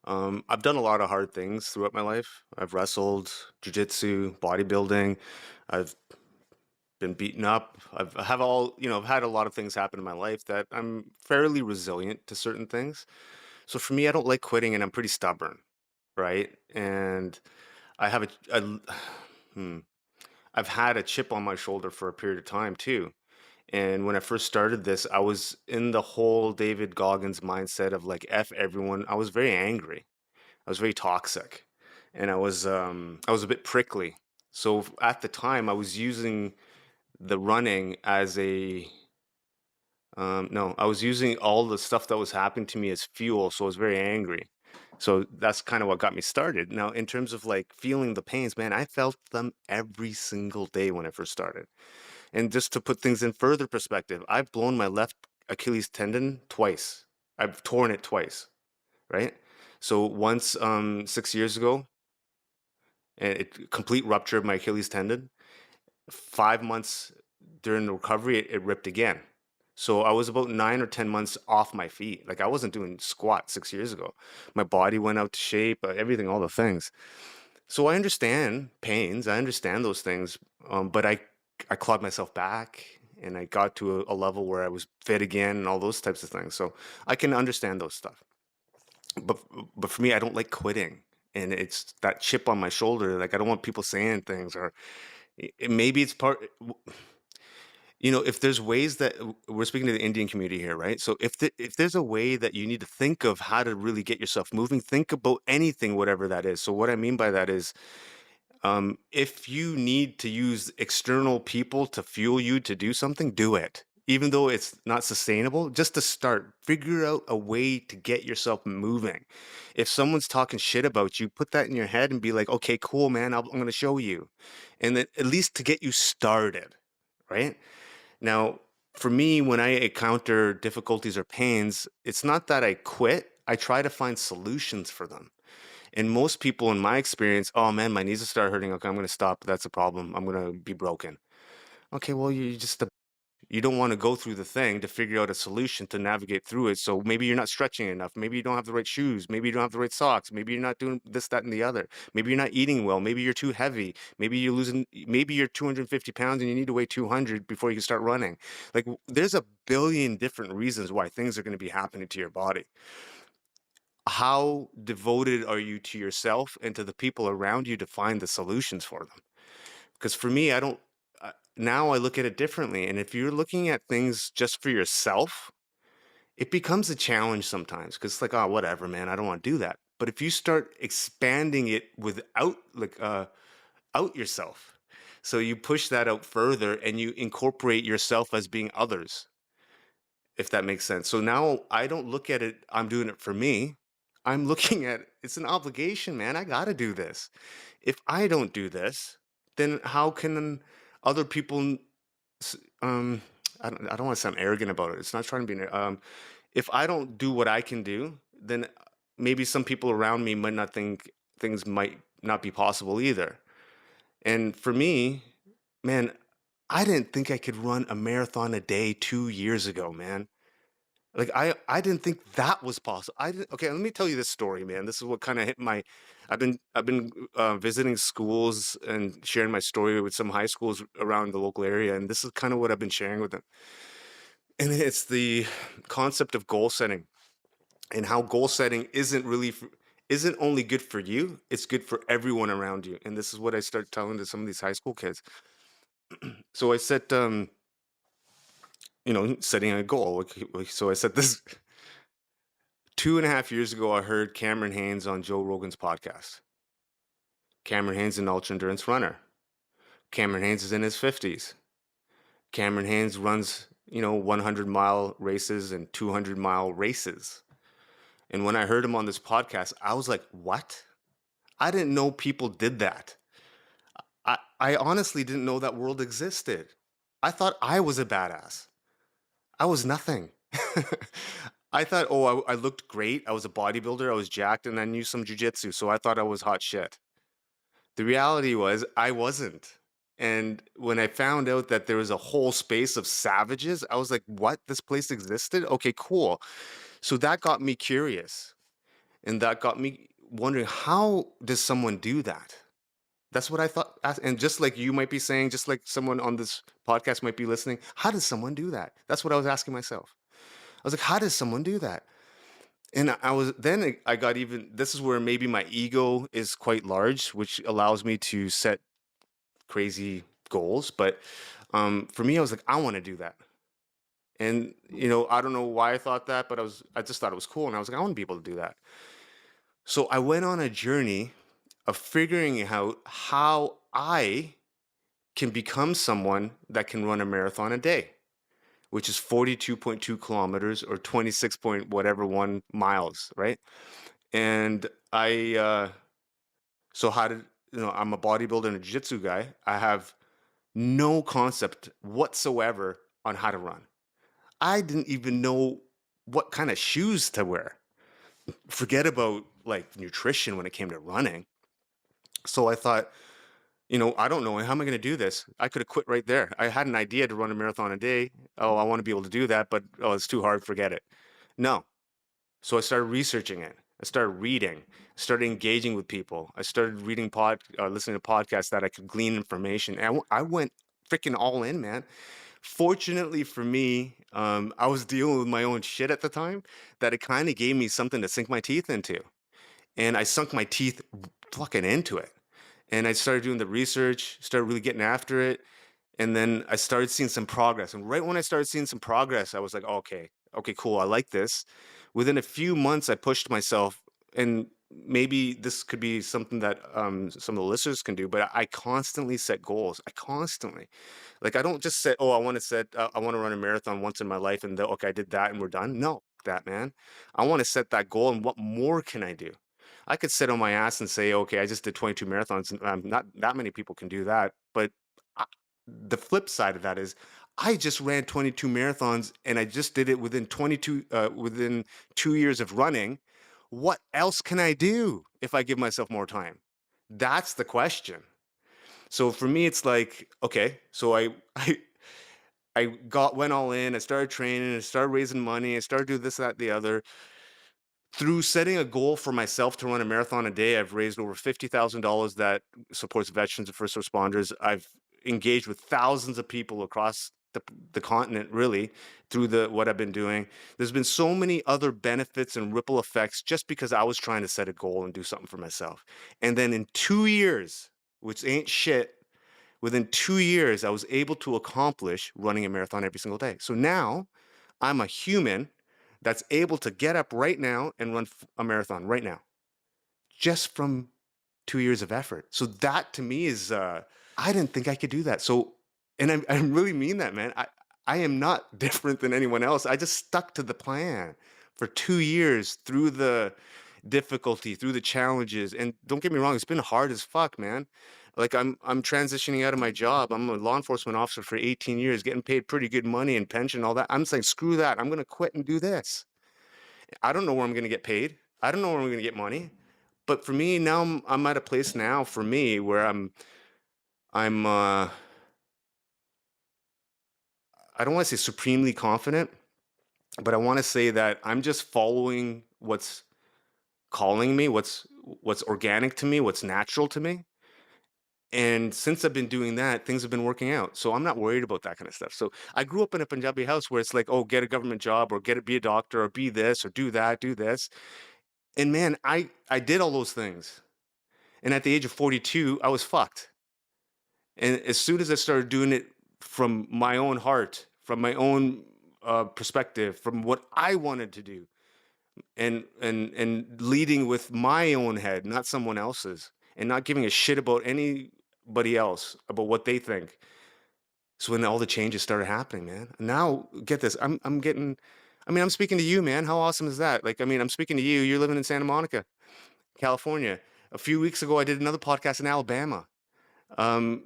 Speaker 1: I've done a lot of hard things throughout my life. I've wrestled, jujitsu, bodybuilding. I've been beaten up. I have all, I've had a lot of things happen in my life that I'm fairly resilient to certain things. So for me, I don't like quitting, and I'm pretty stubborn, right? And I have hmm, I've had a chip on my shoulder for a period of time too. And when I first started this, I was in the whole David Goggins mindset of like F everyone. I was very angry. I was very toxic. And I was a bit prickly. So at the time I was using the running as a no, I was using all the stuff that was happening to me as fuel, so I was very angry. So that's kind of what got me started. Now, in terms of like feeling the pains, man, I felt them every single day when I first started. And just to put things in further perspective, I've blown my left Achilles tendon twice. I've torn it twice, right? So once 6 years ago, and it complete rupture of my Achilles tendon. 5 months during the recovery, it ripped again. So I was about 9 or 10 months off my feet. Like I wasn't doing squat 6 years ago. My body went out to shape, everything, all the things. So I understand pains. I understand those things. But I clawed myself back, and I got to a level where I was fit again and all those types of things. So I can understand those stuff. But but for me, I don't like quitting. And it's that chip on my shoulder. Like I don't want people saying things, or maybe it's part. If there's ways that we're speaking to the Indian community here, right? So if there's a way that you need to think of how to really get yourself moving, think about anything, whatever that is. So what I mean by that is, if you need to use external people to fuel you to do something, do it. even though it's not sustainable, just to start, figure out a way to get yourself moving. If someone's talking shit about you, put that in your head and be like, okay, cool, man, I'm going to show you. And then at least to get you started, right? Now, for me, when I encounter difficulties or pains, it's not that I quit. I try to find solutions for them. And most people in my experience, oh man, my knees will start hurting. Okay, I'm going to stop. That's a problem. I'm going to be broken. Okay, well, you don't want to go through the thing to figure out a solution to navigate through it. So maybe you're not stretching enough. Maybe you don't have the right shoes. Maybe you don't have the right socks. Maybe you're not doing this, that, and the other. Maybe you're not eating well. Maybe you're too heavy. Maybe you're 250 pounds and you need to weigh 200 before you can start running. Like there's a billion different reasons why things are going to be happening to your body. How devoted are you to yourself and to the people around you to find the solutions for them? Because for me, I don't, now I look at it differently. And if you're looking at things just for yourself, it becomes a challenge sometimes because it's like, oh, whatever, man, I don't want to do that. But if you start expanding it without out yourself, so you push that out further and you incorporate yourself as being others, if that makes sense. So now I don't look at it, I'm doing it for me. I'm looking at it's an obligation, man. I got to do this. If I don't do this, then how can other people s- um I don't want to sound arrogant about it. It's not trying to be if I don't do what I can do, then maybe some people around me might not think things might not be possible either. And for me, man, I didn't think I could run a marathon a day 2 years ago, man. Like I didn't think that was possible. I didn't, okay, let me tell you this story, man. This is what kind of hit my. I've been visiting schools and sharing my story with some high schools around the local area, and this is kind of what I've been sharing with them. And it's the concept of goal setting and how goal setting isn't only good for you; it's good for everyone around you. And this is what I start telling to some of these high school kids. So I set, setting a goal. So I set this 2.5 years ago, I heard Cameron Hanes on Joe Rogan's podcast. Cameron Hanes is an ultra endurance runner. Cameron Hanes is in his 50s. Cameron Hanes runs, 100-mile races and 200-mile races. And when I heard him on this podcast, I was like, what? I didn't know people did that. I honestly didn't know that world existed. I thought I was a badass. I was nothing. I thought, oh, I looked great. I was a bodybuilder. I was jacked and I knew some jujitsu. So I thought I was hot shit. The reality was I wasn't. And when I found out that there was a whole space of savages, I was like, what? This place existed? Okay, cool. So that got me curious. And that got me wondering, how does someone do that? That's what I thought. And just like you might be saying, just like someone on this podcast might be listening, how does someone do that? That's what I was asking myself. I was like, how does someone do that? And I got even, this is where maybe my ego is quite large, which allows me to set crazy goals. But for me, I was like, I want to do that. And, I don't know why I thought that, but I just thought it was cool. And I was like, I want to be able to do that. So I went on a journey of figuring out how I can become someone that can run a marathon a day, which is 42.2 kilometers or 26 point whatever 1 miles, right? And so how did, I'm a bodybuilder and a jiu-jitsu guy. I have no concept whatsoever on how to run. I didn't even know what kind of shoes to wear. Forget about like nutrition when it came to running. So I thought, I don't know. How am I going to do this? I could have quit right there. I had an idea to run a marathon a day. Oh, I want to be able to do that, but oh, it's too hard. Forget it. No. So I started researching it. I started reading. I started engaging with people. I started listening to podcasts that I could glean information. And I went freaking all in, man. Fortunately for me, I was dealing with my own shit at the time that it kind of gave me something to sink my teeth into. And I sunk my teeth fucking into it. And I started doing the research, started really getting after it. And then I started seeing some progress. And right when I started seeing some progress, I was like, okay, cool. I like this. Within a few months, I pushed myself. And maybe this could be something that some of the listeners can do, but I constantly set goals. I constantly, like, I don't just say, oh, I want to run a marathon once in my life, and okay, I did that and we're done. No, that man, I want to set that goal, and what more can I do? I could sit on my ass and say, okay, I just did 22 marathons, and not that many people can do that. But I, the flip side of that is, I just ran 22 marathons, and I just did it within 2 years of running. What else can I do if I give myself more time? That's the question. So for me, it's like, okay, so I went all in. I started training. I started raising money. I started doing this, that, the other. Through setting a goal for myself to run a marathon a day, I've raised over $50,000 that supports veterans and first responders. I've engaged with thousands of people across the continent, really, through what I've been doing. There's been so many other benefits and ripple effects just because I was trying to set a goal and do something for myself. And then in 2 years, which ain't shit, within 2 years, I was able to accomplish running a marathon every single day. So now I'm a human that's able to get up right now and run a marathon right now, just from 2 years of effort. So that to me is, I didn't think I could do that. So, and I really mean that, man. I am not different than anyone else. I just stuck to the plan for 2 years through the difficulty, through the challenges. And don't get me wrong, it's been hard as fuck, man. Like I'm transitioning out of my job. I'm a law enforcement officer for 18 years, getting paid pretty good money and pension, all that. I'm saying, screw that. I'm gonna quit and do this. I don't know where I'm gonna get paid. I don't know where I'm gonna get money. But for me now, I'm at a place now for me where I'm I don't want to say supremely confident, but I want to say that I'm just following what's calling me, what's organic to me, what's natural to me. And since I've been doing that, things have been working out. So I'm not worried about that kind of stuff. So I grew up in a Punjabi house where it's like, oh, get a government job or be a doctor or be this or do that, do this. And man, I did all those things. And at the age of 42, I was fucked. And as soon as I started doing it from my own heart, from my own perspective, from what I wanted to do, and leading with my own head, not someone else's, and not giving a shit about anybody else about what they think. So when all the changes started happening, man. Now get this, I'm getting. I mean, I'm speaking to you, man. How awesome is that? Like, I mean, I'm speaking to you. You're living in Santa Monica, California. A few weeks ago, I did another podcast in Alabama. Um,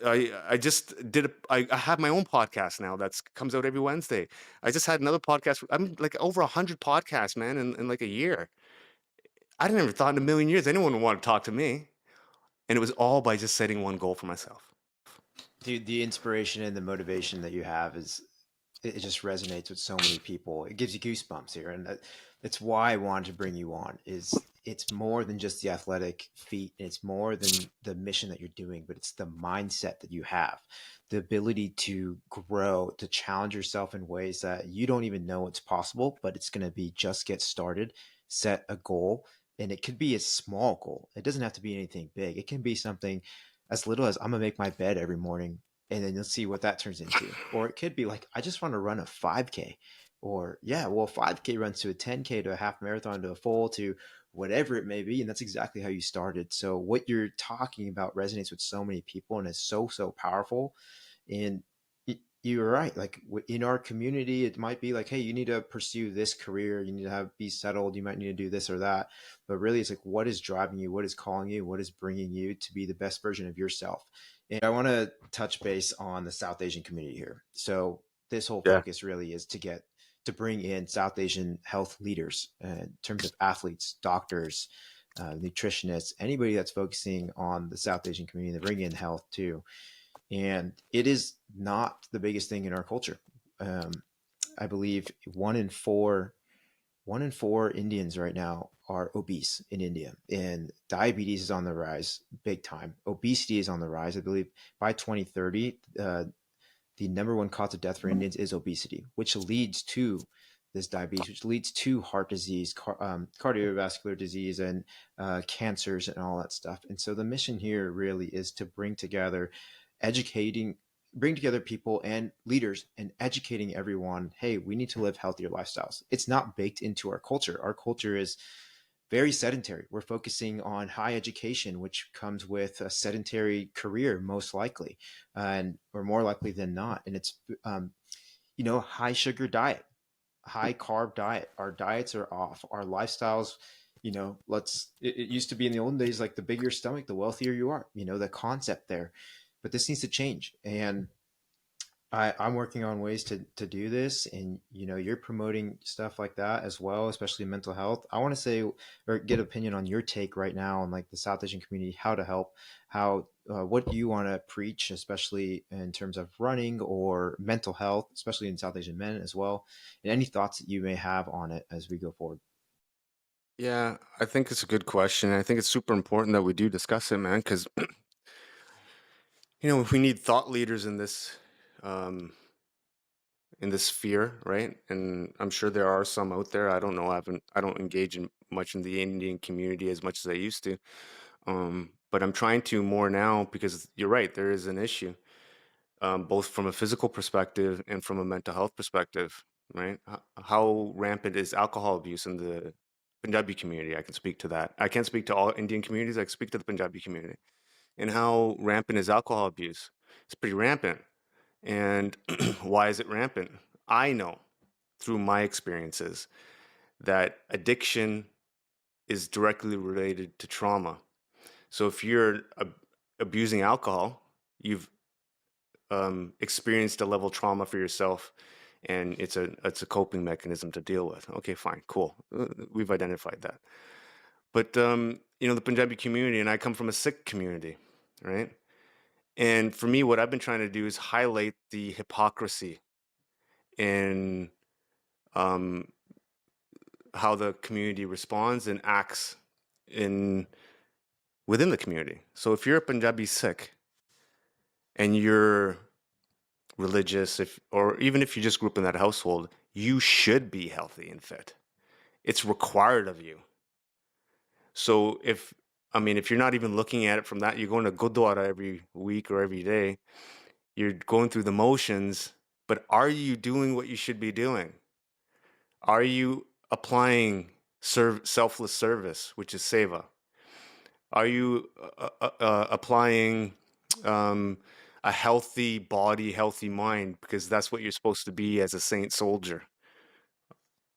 Speaker 1: I just did I have my own podcast now that's comes out every Wednesday. I just had another podcast. I'm like over 100 podcasts, man, in like a year. I didn't ever thought in a million years anyone would want to talk to me. And it was all by just setting one goal for myself.
Speaker 2: Dude, the inspiration and the motivation that you have is it just resonates with so many people. It gives you goosebumps here, and that's why I wanted to bring you on. Is it's more than just the athletic feat, and it's more than the mission that you're doing, but it's the mindset that you have, the ability to grow, to challenge yourself in ways that you don't even know it's possible, but it's going to be just get started, set a goal, and it could be a small goal. It doesn't have to be anything big. It can be something as little as I'm gonna make my bed every morning and then you'll see what that turns into. Or it could be like, I just want to run a 5K. Or, yeah, well, 5K runs to a 10K to a half marathon to a full to whatever it may be. And that's exactly how you started. So, what you're talking about resonates with so many people and is so, so powerful. And you're right. Like in our community, it might be like, hey, you need to pursue this career. You need to be settled. You might need to do this or that. But really, it's like, what is driving you? What is calling you? What is bringing you to be the best version of yourself? And I want to touch base on the South Asian community here. So this whole
Speaker 1: Yeah.
Speaker 2: focus really is to bring in South Asian health leaders in terms of athletes, doctors, nutritionists, anybody that's focusing on the South Asian community, to bring in health too. And it is not the biggest thing in our culture. I believe one in four Indians right now are obese in India, and diabetes is on the rise big time. Obesity is on the rise. I believe by 2030, the number one cause of death for Indians is obesity, which leads to this diabetes, which leads to heart disease, cardiovascular disease, and cancers and all that stuff. And so the mission here really is to educating, bring together people and leaders and educating everyone. Hey, we need to live healthier lifestyles. It's not baked into our culture. Our culture is very sedentary. We're focusing on high education, which comes with a sedentary career, most likely, and or more likely than not. And it's high sugar diet, high carb diet. Our diets are off. Our lifestyles, it used to be in the olden days, like the bigger your stomach, the wealthier you are, the concept there. But this needs to change. And I'm working on ways to do this, and you're promoting stuff like that as well, especially mental health. I want to say or get opinion on your take right now on like the South Asian community, how to help, how what you want to preach, especially in terms of running or mental health, especially in South Asian men as well, and any thoughts that you may have on it as we go forward.
Speaker 1: Yeah, I think it's a good question. I think it's super important that we do discuss it, man, because if we need thought leaders um, in this sphere, right? And I'm sure there are some out there. I don't know. I don't engage in much in the Indian community as much as I used to. But I'm trying to more now because you're right. There is an issue, both from a physical perspective and from a mental health perspective, right? How rampant is alcohol abuse in the Punjabi community? I can speak to that. I can't speak to all Indian communities. I can speak to the Punjabi community. And how rampant is alcohol abuse? It's pretty rampant. And why is it rampant? I know through my experiences that addiction is directly related to trauma. So if you're abusing alcohol, you've experienced a level of trauma for yourself, and it's a coping mechanism to deal with. Okay, fine, cool. We've identified that. But the Punjabi community, and I come from a Sikh community, right? And for me, what I've been trying to do is highlight the hypocrisy in um, how the community responds and acts in within the community. So if you're a Punjabi Sikh and you're religious, or even if you just grew up in that household, you should be healthy and fit. It's required of you. So if you're not even looking at it from that, you're going to Gurdwara every week or every day, you're going through the motions, but are you doing what you should be doing? Are you applying selfless service, which is seva? Are you applying um, a healthy body, healthy mind? Because that's what you're supposed to be as a saint soldier.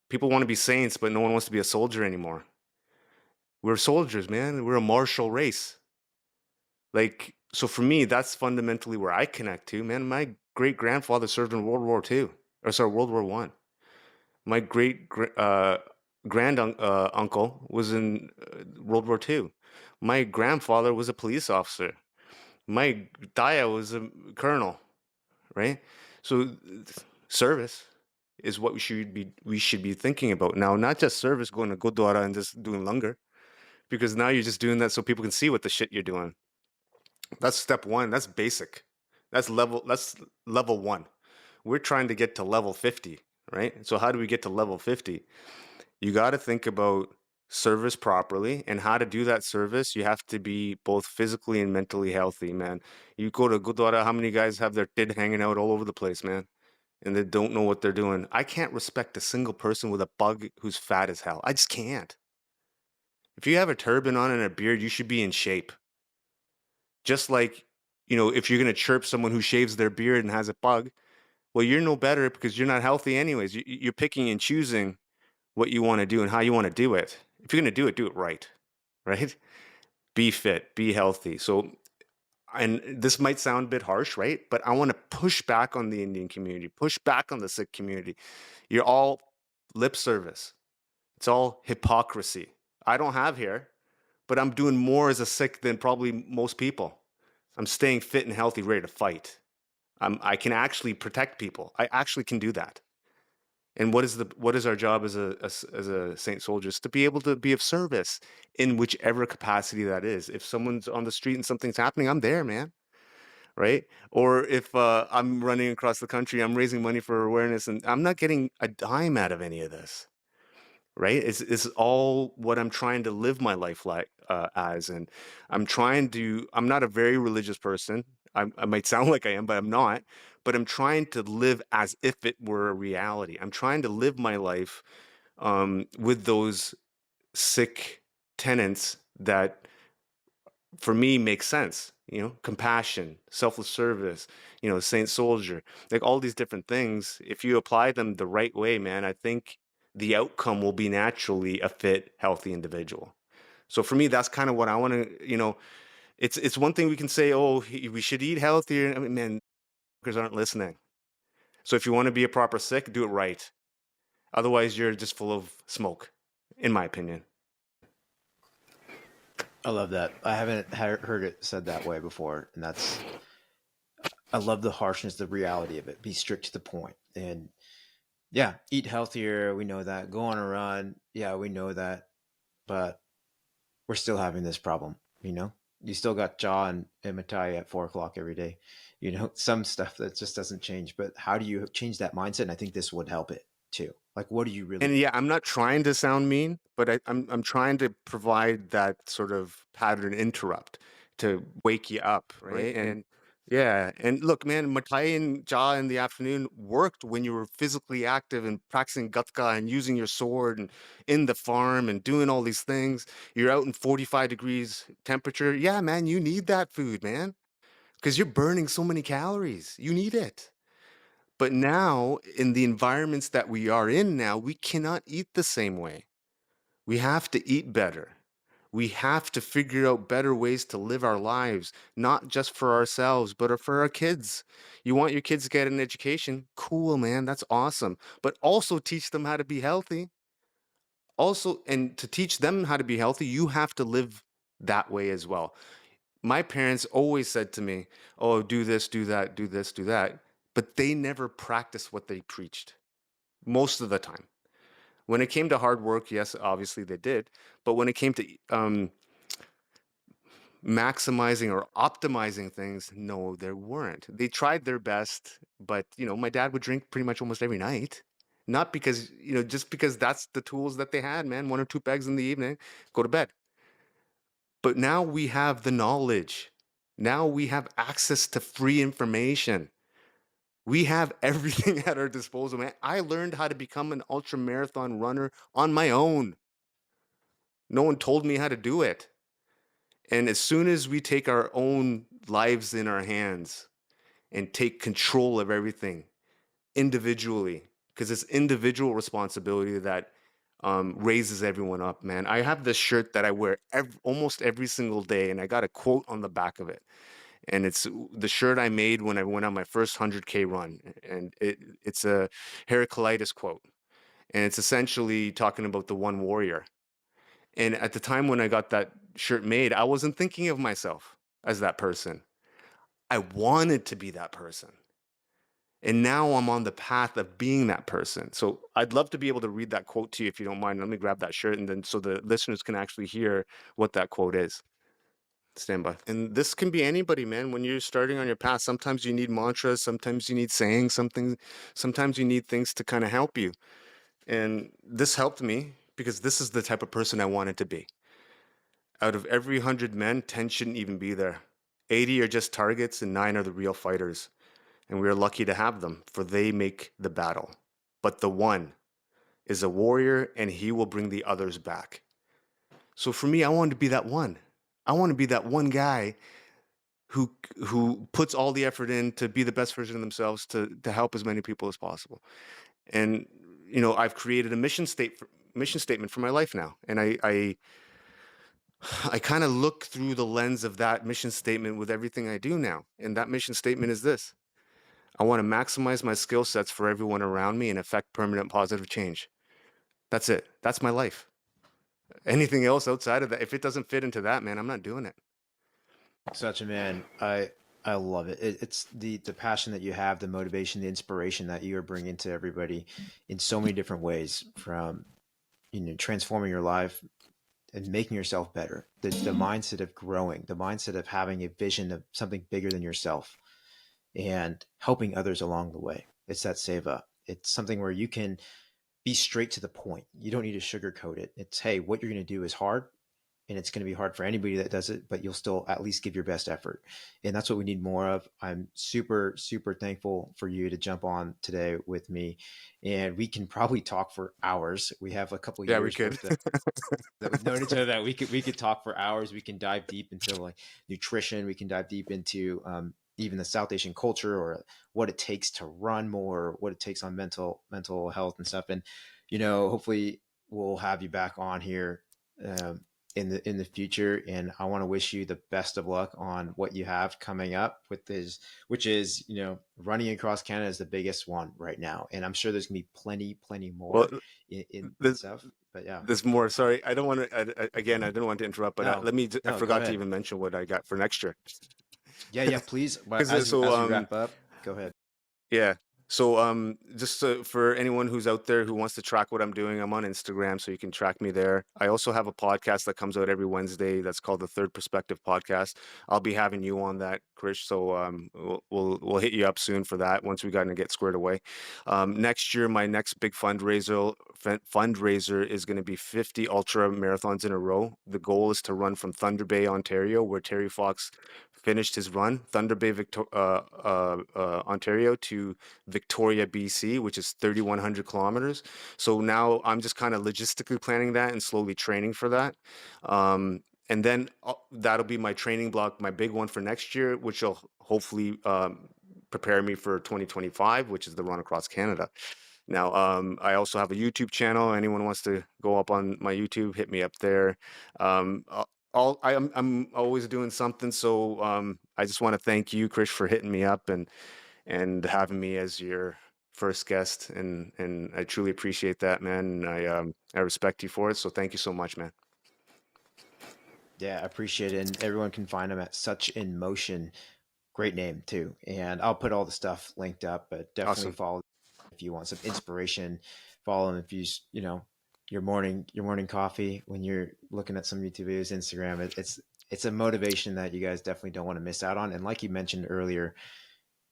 Speaker 1: People want to be saints, but no one wants to be a soldier anymore. We're soldiers, man. We're a martial race. Like, so for me, that's fundamentally where I connect to, man. My great grandfather served in World War II, or sorry, World War One. My grand uncle was in World War II. My grandfather was a police officer. My daya was a colonel, right? So service is what we should be thinking about now, not just service going to Gurdwara and just doing langar, because now you're just doing that so people can see what the shit you're doing. That's step one. That's basic. That's level one. We're trying to get to level 50, right? So how do we get to level 50? You got to think about service properly, and how to do that service. You have to be both physically and mentally healthy, man. You go to Gurdwara, how many guys have their tid hanging out all over the place, man? And they don't know what they're doing. I can't respect a single person with a bug who's fat as hell. I just can't. If you have a turban on and a beard, you should be in shape. Just like, if you're going to chirp someone who shaves their beard and has a bug, well, you're no better because you're not healthy anyways. You're picking and choosing what you want to do and how you want to do it. If you're going to do it right, right? Be fit, be healthy. So, and this might sound a bit harsh, right? But I want to push back on the Indian community, push back on the Sikh community. You're all lip service. It's all hypocrisy. I don't have hair, but I'm doing more as a Sikh than probably most people. I'm staying fit and healthy, ready to fight. I can actually protect people. I actually can do that. And what is our job as a saint soldier? Is to be able to be of service in whichever capacity that is. If someone's on the street and something's happening, I'm there, man. Right? Or if I'm running across the country, I'm raising money for awareness, and I'm not getting a dime out of any of this. Right? It's all what I'm trying to live my life like as, and I'm not a very religious person. I might sound like I am, but I'm not. But I'm trying to live as if it were a reality. I'm trying to live my life with those sick tenets that for me make sense. Compassion, selfless service, saint soldier, like all these different things. If you apply them the right way, man, I think the outcome will be naturally a fit, healthy individual. So for me, that's kind of what I want to. It's one thing we can say, oh, we should eat healthier. I mean, man, because aren't listening. So if you want to be a proper sick, do it right. Otherwise, you're just full of smoke, in my opinion.
Speaker 2: I love that. I haven't heard it said that way before, and I love the harshness, the reality of it. Be strict to the point, and yeah, eat healthier. We know that. Go on a run. Yeah, we know that, but we're still having this problem. You still got Jaw and Matai at 4 o'clock every day. Some stuff that just doesn't change. But how do you change that mindset? And I think this would help it too. Like, what do you really?
Speaker 1: And yeah, I'm not trying to sound mean, but I'm trying to provide that sort of pattern interrupt to wake you up, right? And yeah, and look, man, Matai and Ja in the afternoon worked when you were physically active and practicing gatka and using your sword and in the farm and doing all these things. You're out in 45 degrees temperature. Yeah, man, you need that food, man, because you're burning so many calories. You need it. But now, in the environments that we are in now, we cannot eat the same way. We have to eat better. We have to figure out better ways to live our lives, not just for ourselves, but for our kids. You want your kids to get an education? Cool, man. That's awesome. But also teach them how to be healthy. Also, and to teach them how to be healthy, you have to live that way as well. My parents always said to me, oh, do this, do that, do this, do that. But they never practiced what they preached most of the time. When it came to hard work, yes, obviously they did. But when it came to maximizing or optimizing things, no, there weren't. They tried their best, but my dad would drink pretty much almost every night. Not because, just because that's the tools that they had, man. 1 or 2 pegs in the evening, go to bed. But now we have the knowledge. Now we have access to free information. We have everything at our disposal, man. I learned how to become an ultra marathon runner on my own. No one told me how to do it. And as soon as we take our own lives in our hands and take control of everything individually, because it's individual responsibility that raises everyone up, man. I have this shirt that I wear almost every single day, and I got a quote on the back of it. And it's the shirt I made when I went on my first 100K run. And it's a Heraclitus quote. And it's essentially talking about the one warrior. And at the time when I got that shirt made, I wasn't thinking of myself as that person. I wanted to be that person. And now I'm on the path of being that person. So I'd love to be able to read that quote to you if you don't mind. Let me grab that shirt and then so the listeners can actually hear what that quote is. Stand by. And this can be anybody, man. When you're starting on your path, sometimes you need mantras, sometimes you need saying something, sometimes you need things to kind of help you. And this helped me because this is the type of person I wanted to be. Out of every 100 men, 10 shouldn't even be there. 80 are just targets and 9 are the real fighters. And we are lucky to have them, for they make the battle. But the one is a warrior and he will bring the others back. So for me, I wanted to be that one. I want to be that one guy who puts all the effort in to be the best version of themselves to help as many people as possible. And I've created a mission statement for my life now, and I kind of look through the lens of that mission statement with everything I do now. And that mission statement is this: I want to maximize my skill sets for everyone around me and affect permanent positive change. That's it. That's my life. Anything else outside of that, if it doesn't fit into that, man, I'm not doing it.
Speaker 2: Such a man. I love it. It's the passion that you have, the motivation, the inspiration that you are bringing to everybody in so many different ways, from transforming your life and making yourself better. The mindset of growing, the mindset of having a vision of something bigger than yourself, and helping others along the way. It's that seva. It's something where you can be straight to the point. You don't need to sugarcoat it. It's, hey, what you're going to do is hard. and it's going to be hard for anybody that does it, but you'll still at least give your best effort. And that's what we need more of. I'm super, super thankful for you to jump on today with me. And we can probably talk for hours. We have a couple
Speaker 1: Yeah, we
Speaker 2: years
Speaker 1: could.
Speaker 2: worth that we've known each other, that we could talk for hours. We can dive deep into like nutrition. We can dive deep into even the South Asian culture, or what it takes to run more, what it takes on mental health and stuff. And hopefully we'll have you back on here um, in the future. And I want to wish you the best of luck on what you have coming up with this, which is running across Canada is the biggest one right now, and I'm sure there's gonna be plenty
Speaker 1: Well,
Speaker 2: more in
Speaker 1: there's
Speaker 2: stuff. But yeah,
Speaker 1: there's more. Sorry, I don't want to. Again, I didn't want to interrupt, but
Speaker 2: no,
Speaker 1: let me. I
Speaker 2: no, go
Speaker 1: forgot to
Speaker 2: ahead.
Speaker 1: even mention what I got for next year.
Speaker 2: Yeah, please. But
Speaker 1: Because
Speaker 2: as we wrap up, go ahead.
Speaker 1: yeah. So just for anyone who's out there who wants to track what I'm doing, I'm on Instagram, so you can track me there. I also have a podcast that comes out every Wednesday that's called the Third Perspective Podcast. I'll be having you on that, Krish. So we'll hit you up soon for that once we got to get squared away. Next year, my next big fundraiser is going to be 50 ultra marathons in a row. The goal is to run from Thunder Bay, Ontario, where Terry Fox finished his run, Thunder Bay, Ontario, to Victoria, BC, which is 3,100 kilometers. So now I'm just kind of logistically planning that and slowly training for that. And then that'll be my training block, my big one for next year, which will hopefully prepare me for 2025, which is the run across Canada. Now, I also have a YouTube channel. Anyone wants to go up on my YouTube, hit me up there. I'm always doing something. So I just want to thank you, Krish, for hitting me up and having me as your first guest. And I truly appreciate that, man. And I respect you for it. So thank you so much, man.
Speaker 2: Yeah, I appreciate it. And everyone can find them at Such in Motion. Great name too. And I'll put all the stuff linked up, but definitely
Speaker 1: Awesome.
Speaker 2: follow if you want some inspiration. Follow them if your morning coffee when you're looking at some YouTube videos, Instagram. It's a motivation that you guys definitely don't want to miss out on. And like you mentioned earlier,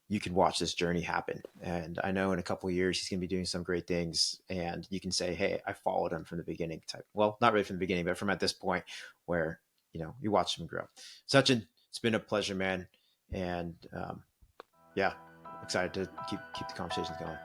Speaker 2: you can watch this journey happen. And I know in a couple of years he's going to be doing some great things, and you can say, "Hey, I followed him from the beginning." Type. Well, not really from the beginning, but from at this point where you watch him grow. Sachin, it's been a pleasure, man, and yeah, excited to keep the conversations going.